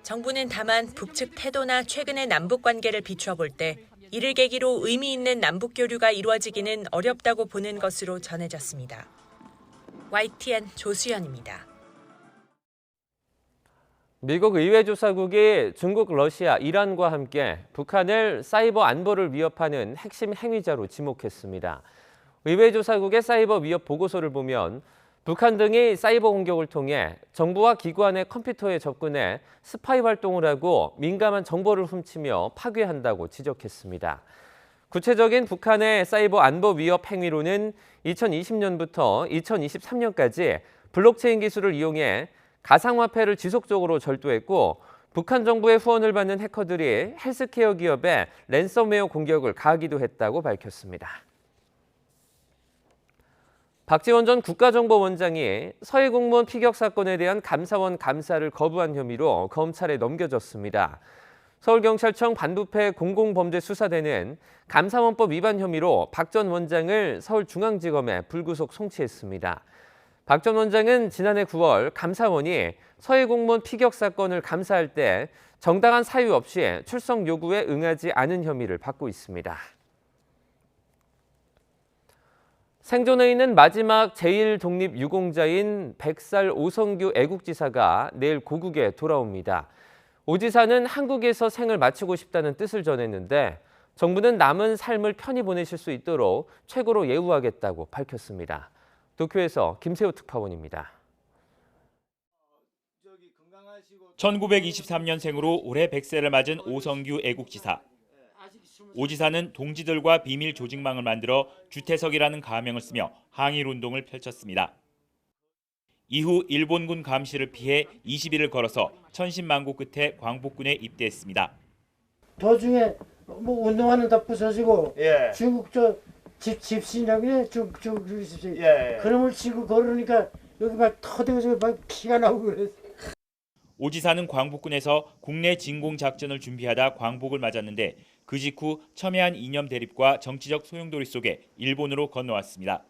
S16: 정부는 다만 북측 태도나 최근의 남북 관계를 비추어 볼 때 이를 계기로 의미 있는 남북 교류가 이루어지기는 어렵다고 보는 것으로 전해졌습니다. YTN 조수연입니다.
S2: 미국 의회조사국이 중국, 러시아, 이란과 함께 북한을 사이버 안보를 위협하는 핵심 행위자로 지목했습니다. 의회조사국의 사이버 위협 보고서를 보면 북한 등이 사이버 공격을 통해 정부와 기관의 컴퓨터에 접근해 스파이 활동을 하고 민감한 정보를 훔치며 파괴한다고 지적했습니다. 구체적인 북한의 사이버 안보 위협 행위로는 2020년부터 2023년까지 블록체인 기술을 이용해 가상화폐를 지속적으로 절도했고 북한 정부의 후원을 받는 해커들이 헬스케어 기업에 랜섬웨어 공격을 가하기도 했다고 밝혔습니다. 박지원 전 국가정보원장이 서해 공무원 피격 사건에 대한 감사원 감사를 거부한 혐의로 검찰에 넘겨졌습니다. 서울경찰청 반부패 공공범죄수사대는 감사원법 위반 혐의로 박 전 원장을 서울중앙지검에 불구속 송치했습니다. 박 전 원장은 지난해 9월 감사원이 서해 공무원 피격 사건을 감사할 때 정당한 사유 없이 출석 요구에 응하지 않은 혐의를 받고 있습니다. 생존해 있는 마지막 제1독립유공자인 100살 오성규 애국지사가 내일 고국에 돌아옵니다. 오 지사는 한국에서 생을 마치고 싶다는 뜻을 전했는데 정부는 남은 삶을 편히 보내실 수 있도록 최고로 예우하겠다고 밝혔습니다. 도쿄에서 김세호 특파원입니다.
S18: 1923년생으로 올해 100세를 맞은 오성규 애국지사. 오 지사는 동지들과 비밀 조직망을 만들어 주태석이라는 가명을 쓰며 항일운동을 펼쳤습니다. 이후 일본군 감시를 피해 20일을 걸어서 천신만고 끝에 광복군에 입대했습니다.
S20: 도중에 뭐 운동하는 다 부서지고 중국 집신이라고 그놈을 치고 걸으니까 여기 막 터대서 막 피가 나오고 그랬어.
S18: 오 지사는 광복군에서 국내 진공 작전을 준비하다 광복을 맞았는데 그 직후 첨예한 이념 대립과 정치적 소용돌이 속에 일본으로 건너왔습니다.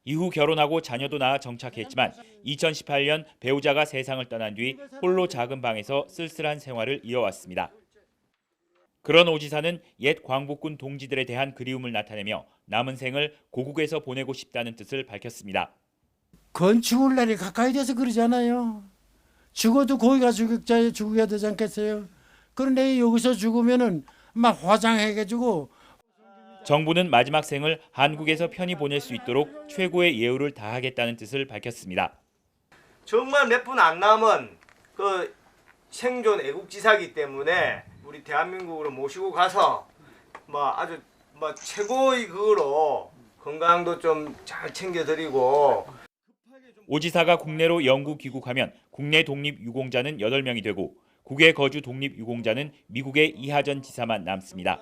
S3: 이후 결혼하고 자녀도 낳아 정착했지만 2018년 배우자가 세상을 떠난 뒤 홀로 작은 방에서 쓸쓸한 생활을 이어왔습니다. 그런 오 지사는 옛 광복군 동지들에 대한 그리움을 나타내며 남은 생을 고국에서 보내고 싶다는 뜻을 밝혔습니다.
S20: 그건 죽을 날이 가까이 돼서 그러잖아요. 죽어도 거기가 죽어야 되지 않겠어요? 그런데 여기서 죽으면은 막 화장해가지고.
S3: 정부는 마지막 생을 한국에서 편히 보낼 수 있도록 최고의 예우를 다하겠다는 뜻을 밝혔습니다.
S4: 정말 몇 분 안 남은 그 생존 애국지사이기 때문에 우리 대한민국으로 모시고 가서 아주 최고의 그거로 건강도 좀 잘 챙겨드리고.
S3: 오 지사가 국내로 영구 귀국하면 국내 독립유공자는 8명이 되고 국외 거주 독립유공자는 미국의 이하전 지사만 남습니다.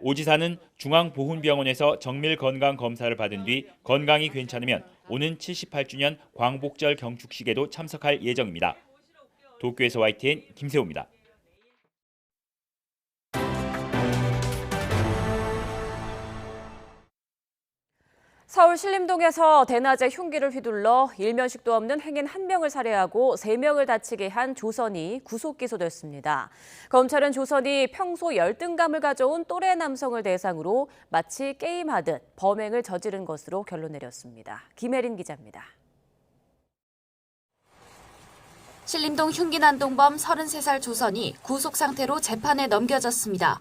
S3: 오 지사는 중앙보훈병원에서 정밀 건강 검사를 받은 뒤 건강이 괜찮으면 오는 78주년 광복절 경축식에도 참석할 예정입니다. 도쿄에서 YTN 김세호입니다.
S1: 서울 신림동에서 대낮에 흉기를 휘둘러 일면식도 없는 행인 1명을 살해하고 3명을 다치게 한 조선이 구속 기소됐습니다. 검찰은 조선이 평소 열등감을 가져온 또래 남성을 대상으로 마치 게임하듯 범행을 저지른 것으로 결론 내렸습니다. 김혜린 기자입니다.
S22: 신림동 흉기 난동범 33살 조선이 구속 상태로 재판에 넘겨졌습니다.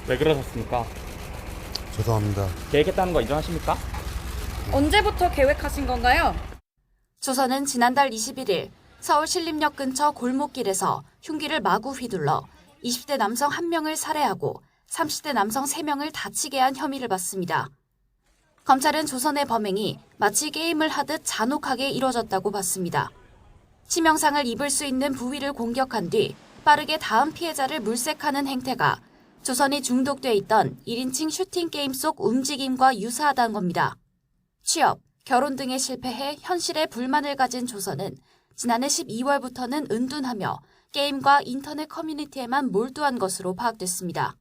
S23: 왜 그러셨습니까?
S24: 죄송합니다.
S23: 계획했다는 거 인정하십니까?
S22: 언제부터 계획하신 건가요? 조선은 지난달 21일 서울 신림역 근처 골목길에서 흉기를 마구 휘둘러 20대 남성 1명을 살해하고 30대 남성 3명을 다치게 한 혐의를 받습니다. 검찰은 조선의 범행이 마치 게임을 하듯 잔혹하게 이뤄졌다고 봤습니다. 치명상을 입을 수 있는 부위를 공격한 뒤 빠르게 다음 피해자를 물색하는 행태가 조선이 중독돼 있던 1인칭 슈팅 게임 속 움직임과 유사하다는 겁니다. 취업, 결혼 등에 실패해 현실에 불만을 가진 조선은 지난해 12월부터는 은둔하며 게임과 인터넷 커뮤니티에만 몰두한 것으로 파악됐습니다.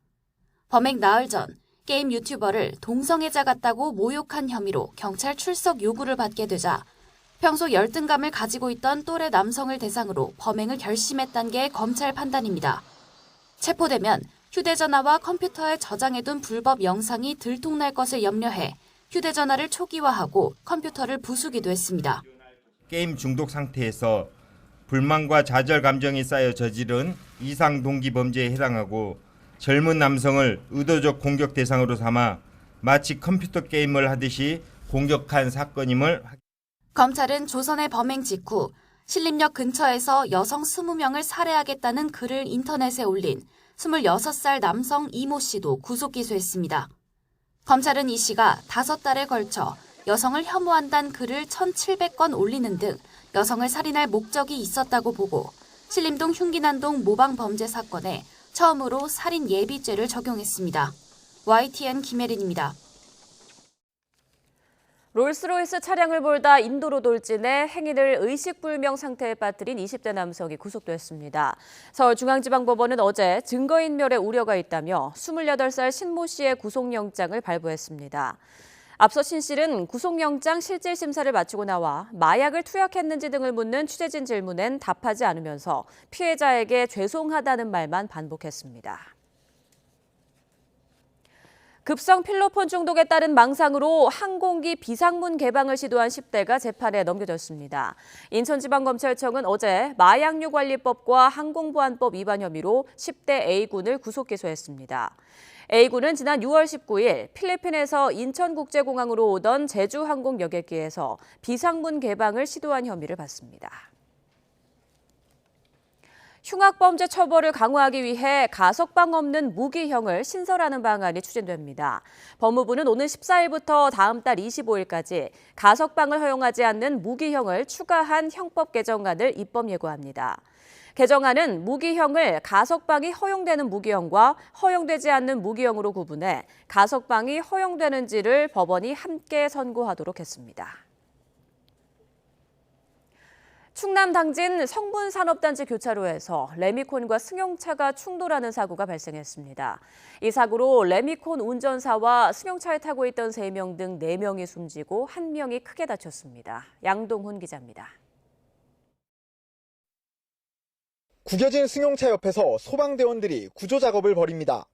S22: 범행 나흘 전 게임 유튜버를 동성애자 같다고 모욕한 혐의로 경찰 출석 요구를 받게 되자 평소 열등감을 가지고 있던 또래 남성을 대상으로 범행을 결심했다는 게 검찰 판단입니다. 체포되면 휴대전화와 컴퓨터에 저장해둔 불법 영상이 들통날 것을 염려해 휴대전화를 초기화하고 컴퓨터를 부수기도 했습니다.
S4: 게임 중독 상태에서 불만과 좌절 감정이 쌓여 저지른 이상 동기 범죄에 해당하고 젊은 남성을 의도적 공격 대상으로 삼아 마치 컴퓨터 게임을 하듯이 공격한 사건임을.
S22: 검찰은 조선의 범행 직후 신림역 근처에서 여성 20명을 살해하겠다는 글을 인터넷에 올린 26살 남성 이모 씨도 구속 기소했습니다. 검찰은 이 씨가 5달에 걸쳐 여성을 혐오한다는 글을 1,700건 올리는 등 여성을 살인할 목적이 있었다고 보고 신림동 흉기난동 모방범죄 사건에 처음으로 살인 예비죄를 적용했습니다. YTN 김혜린입니다.
S1: 롤스로이스 차량을 몰다 인도로 돌진해 행인을 의식불명 상태에 빠뜨린 20대 남성이 구속됐습니다. 서울중앙지방법원은 어제 증거인멸의 우려가 있다며 28살 신모 씨의 구속영장을 발부했습니다. 앞서 신 씨는 구속영장 실질심사를 마치고 나와 마약을 투약했는지 등을 묻는 취재진 질문엔 답하지 않으면서 피해자에게 죄송하다는 말만 반복했습니다. 급성 필로폰 중독에 따른 망상으로 항공기 비상문 개방을 시도한 10대가 재판에 넘겨졌습니다. 인천지방검찰청은 어제 마약류관리법과 항공보안법 위반 혐의로 10대 A군을 구속 기소했습니다. A군은 지난 6월 19일 필리핀에서 인천국제공항으로 오던 제주항공 여객기에서 비상문 개방을 시도한 혐의를 받습니다. 흉악범죄 처벌을 강화하기 위해 가석방 없는 무기형을 신설하는 방안이 추진됩니다. 법무부는 오는 14일부터 다음 달 25일까지 가석방을 허용하지 않는 무기형을 추가한 형법 개정안을 입법 예고합니다. 개정안은 무기형을 가석방이 허용되는 무기형과 허용되지 않는 무기형으로 구분해 가석방이 허용되는지를 법원이 함께 선고하도록 했습니다. 충남 당진 성문산업단지 교차로에서 레미콘과 승용차가 충돌하는 사고가 발생했습니다. 이 사고로 레미콘 운전사와 승용차에 타고 있던 3명 등 4명이 숨지고 1명이 크게 다쳤습니다. 양동훈 기자입니다.
S5: 구겨진 승용차 옆에서 소방대원들이 구조 작업을 벌입니다.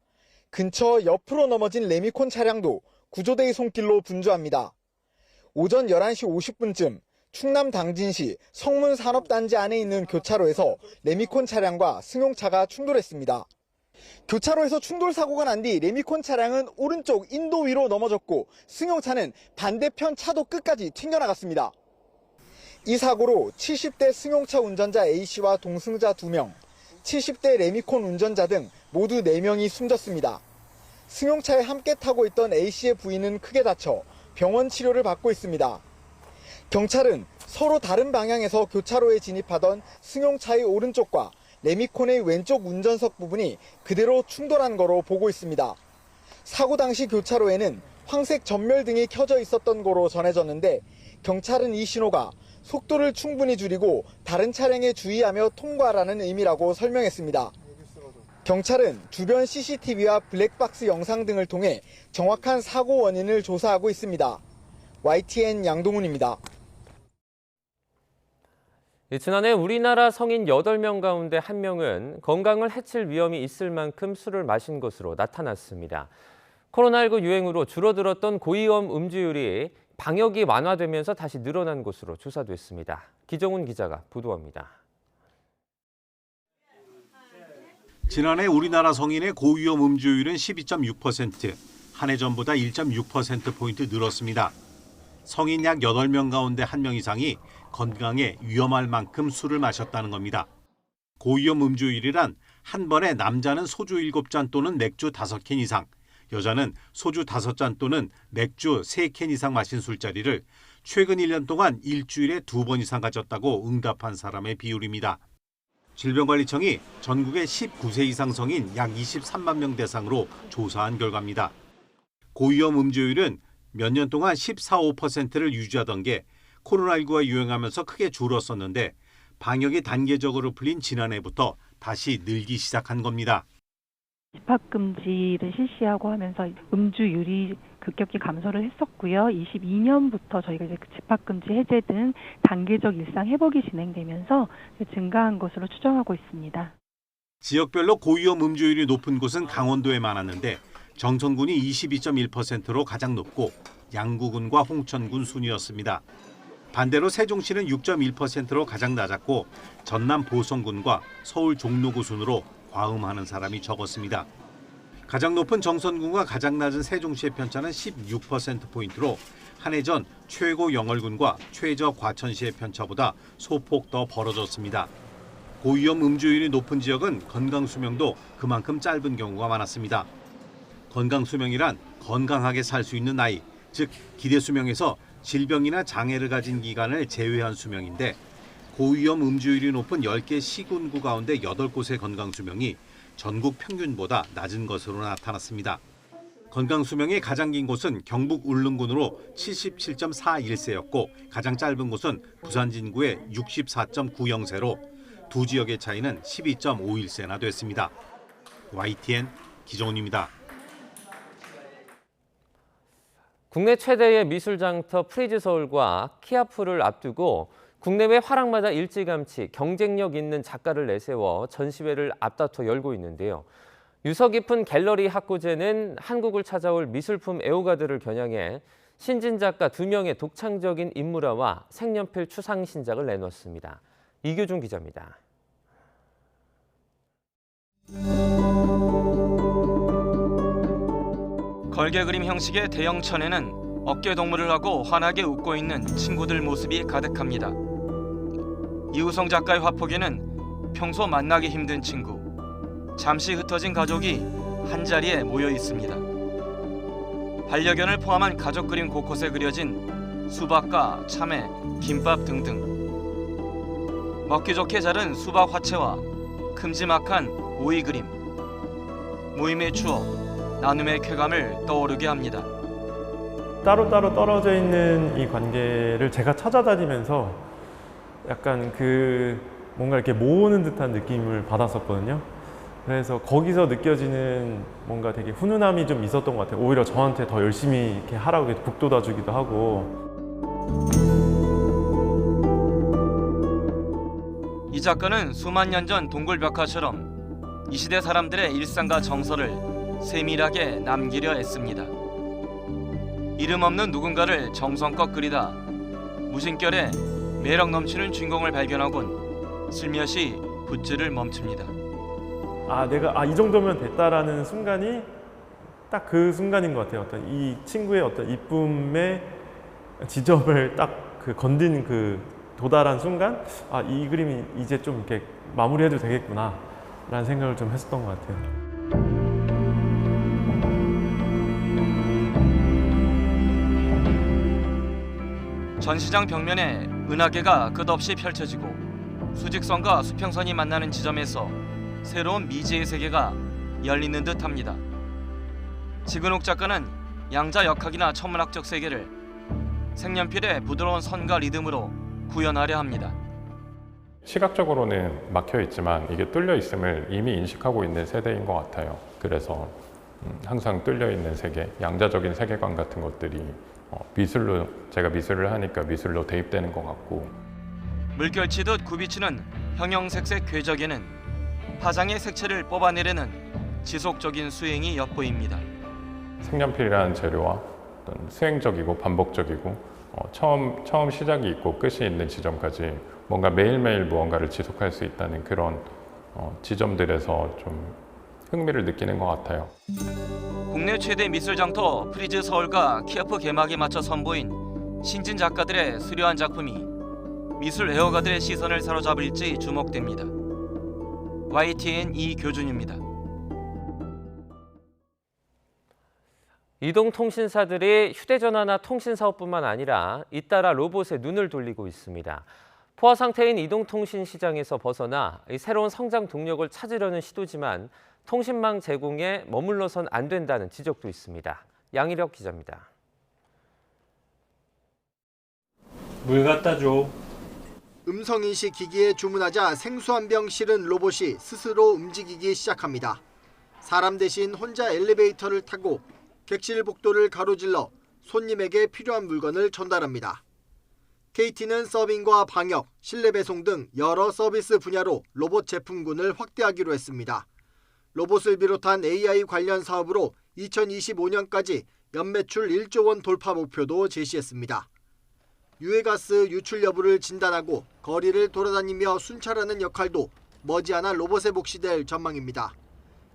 S5: 근처 옆으로 넘어진 레미콘 차량도 구조대의 손길로 분주합니다. 오전 11시 50분쯤 충남 당진시 성문산업단지 안에 있는 교차로에서 레미콘 차량과 승용차가 충돌했습니다. 교차로에서 충돌 사고가 난 뒤 레미콘 차량은 오른쪽 인도 위로 넘어졌고 승용차는 반대편 차도 끝까지 튕겨나갔습니다. 이 사고로 70대 승용차 운전자 A씨와 동승자 2명, 70대 레미콘 운전자 등 모두 4명이 숨졌습니다. 승용차에 함께 타고 있던 A씨의 부인은 크게 다쳐 병원 치료를 받고 있습니다. 경찰은 서로 다른 방향에서 교차로에 진입하던 승용차의 오른쪽과 레미콘의 왼쪽 운전석 부분이 그대로 충돌한 거로 보고 있습니다. 사고 당시 교차로에는 황색 전멸등이 켜져 있었던 거로 전해졌는데 경찰은 이 신호가 속도를 충분히 줄이고 다른 차량에 주의하며 통과하라는 의미라고 설명했습니다. 경찰은 주변 CCTV와 블랙박스 영상 등을 통해 정확한 사고 원인을 조사하고 있습니다. YTN 양동훈입니다.
S2: 지난해 우리나라 성인 8명 가운데 1명은 건강을 해칠 위험이 있을 만큼 술을 마신 것으로 나타났습니다. 코로나19 유행으로 줄어들었던 고위험 음주율이 방역이 완화되면서 다시 늘어난 것으로 조사됐습니다. 기정훈 기자가 보도합니다.
S6: 지난해 우리나라 성인의 고위험 음주율은 12.6%, 한 해 전보다 1.6%포인트 늘었습니다. 성인 약 8명 가운데 1명 이상이 건강에 위험할 만큼 술을 마셨다는 겁니다. 고위험 음주율이란 한 번에 남자는 소주 7잔 또는 맥주 5캔 이상, 여자는 소주 5잔 또는 맥주 3캔 이상 마신 술자리를 최근 1년 동안 일주일에 2번 이상 가졌다고 응답한 사람의 비율입니다. 질병관리청이 전국의 19세 이상 성인 약 23만 명 대상으로 조사한 결과입니다. 고위험 음주율은 몇 년 동안 14.5%를 유지하던 게 코로나19가 유행하면서 크게 줄었었는데 방역이 단계적으로 풀린 지난해부터 다시 늘기 시작한 겁니다.
S7: 집합금지를 실시하고 하면서 음주율이 급격히 감소를 했었고요. 22년부터 저희가 이제 집합금지 해제 등 단계적 일상 회복이 진행되면서 증가한 것으로 추정하고 있습니다.
S6: 지역별로 고위험 음주율이 높은 곳은 강원도에 많았는데 정선군이 22.1%로 가장 높고 양구군과 홍천군 순이었습니다. 반대로 세종시는 6.1%로 가장 낮았고 전남 보성군과 서울 종로구 순으로 과음하는 사람이 적었습니다. 가장 높은 정선군과 가장 낮은 세종시의 편차는 16%포인트로 한 해 전 최고 영월군과 최저 과천시의 편차보다 소폭 더 벌어졌습니다. 고위험 음주율이 높은 지역은 건강수명도 그만큼 짧은 경우가 많았습니다. 건강수명이란 건강하게 살 수 있는 나이, 즉 기대수명에서 질병이나 장애를 가진 기간을 제외한 수명인데 고위험 음주율이 높은 10개 시군구 가운데 8곳의 건강수명이 전국 평균보다 낮은 것으로 나타났습니다. 건강수명이 가장 긴 곳은 경북 울릉군으로 77.41세였고 가장 짧은 곳은 부산 진구의 64.90세로 두 지역의 차이는 12.51세나 됐습니다. YTN 기정훈입니다.
S2: 국내 최대의 미술 장터 프리즈 서울과 키아프를 앞두고 국내외 화랑마다 일찌감치 경쟁력 있는 작가를 내세워 전시회를 앞다퉈 열고 있는데요. 유서 깊은 갤러리 학고제는 한국을 찾아올 미술품 애호가들을 겨냥해 신진 작가 2명의 독창적인 인물화와 색연필 추상 신작을 내놓습니다. 이규준 기자입니다.
S21: 걸개 그림 형식의 대형 천에는 어깨 동무를 하고 환하게 웃고 있는 친구들 모습이 가득합니다. 이우성 작가의 화폭에는 평소 만나기 힘든 친구, 잠시 흩어진 가족이 한자리에 모여 있습니다. 반려견을 포함한 가족 그림 곳곳에 그려진 수박과 참외, 김밥 등등. 먹기 좋게 자른 수박 화채와 큼지막한 오이 그림. 모임의 추억, 나눔의 쾌감을 떠오르게 합니다.
S25: 따로따로 떨어져 있는 이 관계를 제가 찾아다니면서
S8: 약간 뭔가 이렇게 모으는 듯한 느낌을 받았었거든요. 그래서 거기서 느껴지는 뭔가 되게 훈훈함이 좀 있었던 것 같아요. 오히려 저한테 더 열심히 이렇게 하라고 이렇게 북돋아주기도 하고.
S21: 이 작가는 수만 년 전 동굴벽화처럼 이 시대 사람들의 일상과 정서를 세밀하게 남기려 애씁니다. 이름 없는 누군가를 정성껏 그리다 무심결에 매력 넘치는 주인공을 발견하곤 슬며시 붓질을 멈춥니다.
S8: 내가 이 정도면 됐다라는 순간이 딱 그 순간인 것 같아요. 어떤 이 친구의 어떤 이쁨의 지점을 딱 건드린 도달한 순간, 이 그림이 이제 좀 이렇게 마무리해도 되겠구나 라는 생각을 좀 했었던 것 같아요.
S21: 전시장 벽면에 은하계가 끝없이 펼쳐지고 수직선과 수평선이 만나는 지점에서 새로운 미지의 세계가 열리는 듯합니다. 지근욱 작가는 양자 역학이나 천문학적 세계를 색연필의 부드러운 선과 리듬으로 구현하려 합니다.
S9: 시각적으로는 막혀 있지만 이게 뚫려 있음을 이미 인식하고 있는 세대인 것 같아요. 그래서 항상 뚫려 있는 세계, 양자적인 세계관 같은 것들이 미술로, 제가 미술을 하니까 미술로 대입되는 것 같고,
S21: 물결치듯 굽이치는 형형색색 궤적에는 파장의 색채를 뽑아내려는 지속적인 수행이 엿보입니다.
S9: 색연필이라는 재료와 어떤 수행적이고 반복적이고 처음 시작이 있고 끝이 있는 지점까지 뭔가 매일매일 무언가를 지속할 수 있다는 그런 지점들에서 좀 흥미를 느끼는 것 같아요.
S21: 국내 최대 미술 장터 프리즈 서울과 키예프 개막에 맞춰 선보인 신진 작가들의 수려한 작품이 미술 애호가들의 시선을 사로잡을지 주목됩니다. YTN 이교준입니다.
S2: 이동통신사들이 휴대전화나 통신사업뿐만 아니라 잇따라 로봇에 눈을 돌리고 있습니다. 포화 상태인 이동통신 시장에서 벗어나 새로운 성장 동력을 찾으려는 시도지만 통신망 제공에 머물러선 안 된다는 지적도 있습니다. 양희력 기자입니다.
S11: 물 갖다 줘.
S5: 음성인식 기기에 주문하자 생수 한 병 실은 로봇이 스스로 움직이기 시작합니다. 사람 대신 혼자 엘리베이터를 타고 객실 복도를 가로질러 손님에게 필요한 물건을 전달합니다. KT는 서빙과 방역, 실내 배송 등 여러 서비스 분야로 로봇 제품군을 확대하기로 했습니다. 로봇을 비롯한 AI 관련 사업으로 2025년까지 연매출 1조 원 돌파 목표도 제시했습니다. 유해가스 유출 여부를 진단하고 거리를 돌아다니며 순찰하는 역할도 머지않아 로봇에 몫이 전망입니다.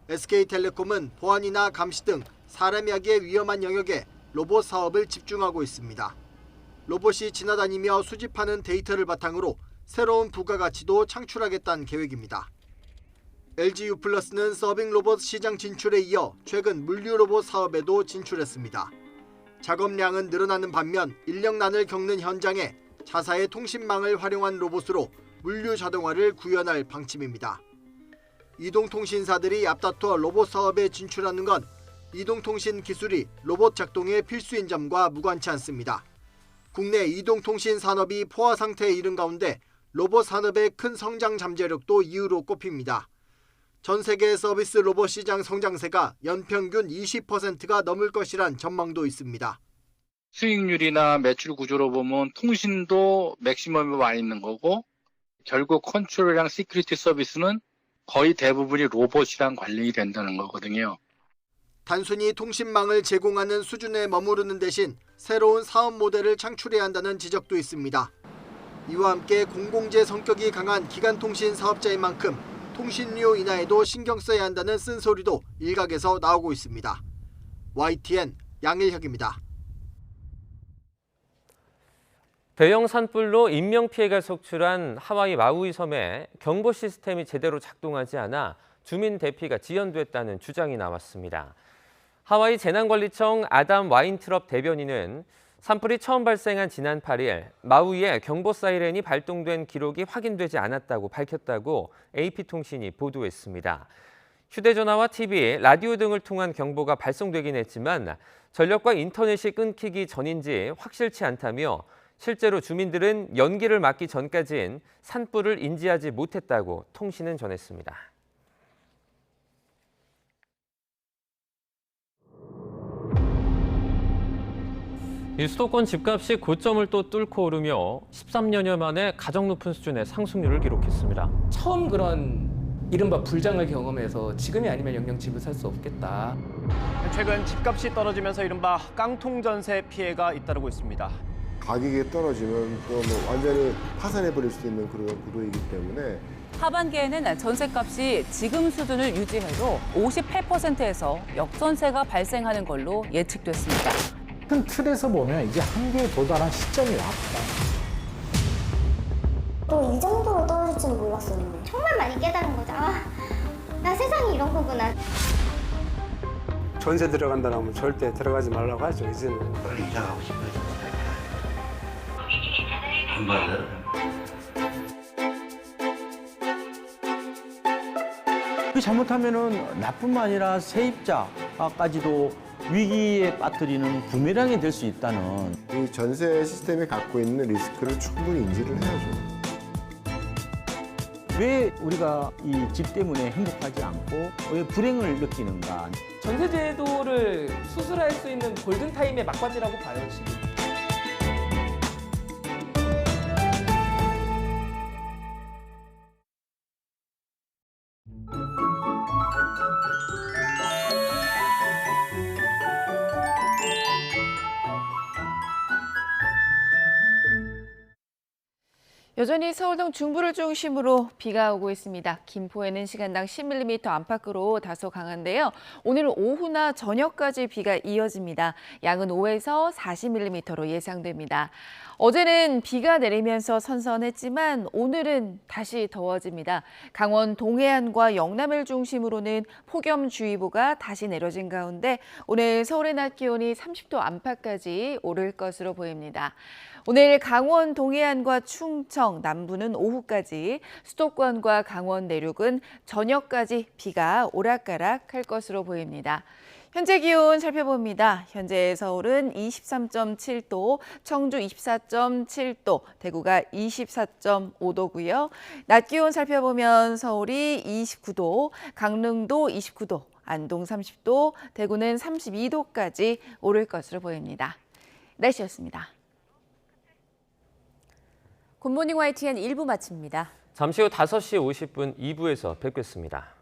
S5: SK텔레콤은 보안이나 감시 등 사람이 하기에 위험한 영역에 로봇 사업을 집중하고 있습니다. 로봇이 지나다니며 수집하는 데이터를 바탕으로 새로운 부가가치도 창출하겠다는 계획입니다. LG유플러스는 서빙 로봇 시장 진출에 이어 최근 물류 로봇 사업에도 진출했습니다. 작업량은 늘어나는 반면 인력난을 겪는 현장에 자사의 통신망을 활용한 로봇으로 물류 자동화를 구현할 방침입니다. 이동통신사들이 앞다퉈 로봇 사업에 진출하는 건 이동통신 기술이 로봇 작동의 필수인 점과 무관치 않습니다. 국내 이동통신 산업이 포화 상태에 이른 가운데 로봇 산업의 큰 성장 잠재력도 이유로 꼽힙니다. 전 세계 서비스 로봇 시장 성장세가 연평균 20%가 넘을 것이란 전망도 있습니다.
S13: 수익률이나 매출 구조로 보면 통신도 맥시멈에 와 있는 거고 결국 컨트롤이랑 시큐리티 서비스는 거의 대부분이 로봇이랑 관련이 된다는 거거든요.
S5: 단순히 통신망을 제공하는 수준에 머무르는 대신 새로운 사업 모델을 창출해야 한다는 지적도 있습니다. 이와 함께 공공재 성격이 강한 기간통신 사업자인 만큼 통신료 인하에도 신경 써야 한다는 쓴소리도 일각에서 나오고 있습니다. YTN 양일혁입니다.
S2: 대형 산불로 인명피해가 속출한 하와이 마우이 섬에 경보 시스템이 제대로 작동하지 않아 주민 대피가 지연됐다는 주장이 나왔습니다. 하와이 재난관리청 아담 와인트럽 대변인은 산불이 처음 발생한 지난 8일 마우이에 경보 사이렌이 발동된 기록이 확인되지 않았다고 밝혔다고 AP통신이 보도했습니다. 휴대전화와 TV, 라디오 등을 통한 경보가 발송되긴 했지만 전력과 인터넷이 끊기기 전인지 확실치 않다며 실제로 주민들은 연기를 막기 전까지는 산불을 인지하지 못했다고 통신은 전했습니다. 이 수도권 집값이 고점을 또 뚫고 오르며 13년여 만에 가장 높은 수준의 상승률을 기록했습니다.
S10: 처음 그런 이른바 불장을 경험해서 지금이 아니면 영영 집을 살 수 없겠다.
S12: 최근 집값이 떨어지면서 이른바 깡통 전세 피해가 잇따르고 있습니다.
S14: 가격이 떨어지면 또 뭐 완전히 파산해버릴 수 있는 그런 구도이기 때문에
S1: 하반기에는 전세값이 지금 수준을 유지해도 58%에서 역전세가 발생하는 걸로 예측됐습니다.
S15: 큰 틀에서 보면 이제 한계에 도달한 시점이 왔다.
S25: 또 이 정도로 떨어질 줄은 몰랐었는데 정말 많이 깨달은 거죠. 아, 나 세상이 이런 거구나.
S26: 전세 들어간다면 절대 들어가지 말라고 하죠. 이제는
S27: 빨리 이사 가고 싶어요. 안 받아요.
S28: 잘못하면은 나뿐만 아니라 세입자까지도 위기에 빠뜨리는 부메랑이 될 수 있다는.
S14: 이 전세 시스템이 갖고 있는 리스크를 충분히 인지를 해야죠.
S28: 왜 우리가 이 집 때문에 행복하지 않고 왜 불행을 느끼는가?
S10: 전세 제도를 수술할 수 있는 골든타임의 막바지라고 봐요, 지금.
S29: 여전히 서울 등 중부를 중심으로 비가 오고 있습니다. 김포에는 시간당 10mm 안팎으로 다소 강한데요. 오늘 오후나 저녁까지 비가 이어집니다. 양은 5에서 40mm로 예상됩니다. 어제는 비가 내리면서 선선했지만 오늘은 다시 더워집니다. 강원 동해안과 영남을 중심으로는 폭염주의보가 다시 내려진 가운데 오늘 서울의 낮 기온이 30도 안팎까지 오를 것으로 보입니다. 오늘 강원 동해안과 충청, 남부는 오후까지, 수도권과 강원 내륙은 저녁까지 비가 오락가락할 것으로 보입니다. 현재 기온 살펴봅니다. 현재 서울은 23.7도, 청주 24.7도, 대구가 24.5도고요. 낮 기온 살펴보면 서울이 29도, 강릉도 29도, 안동 30도, 대구는 32도까지 오를 것으로 보입니다. 날씨였습니다.
S1: 굿모닝 YTN 1부 마칩니다.
S2: 잠시 후 5시 50분 2부에서 뵙겠습니다.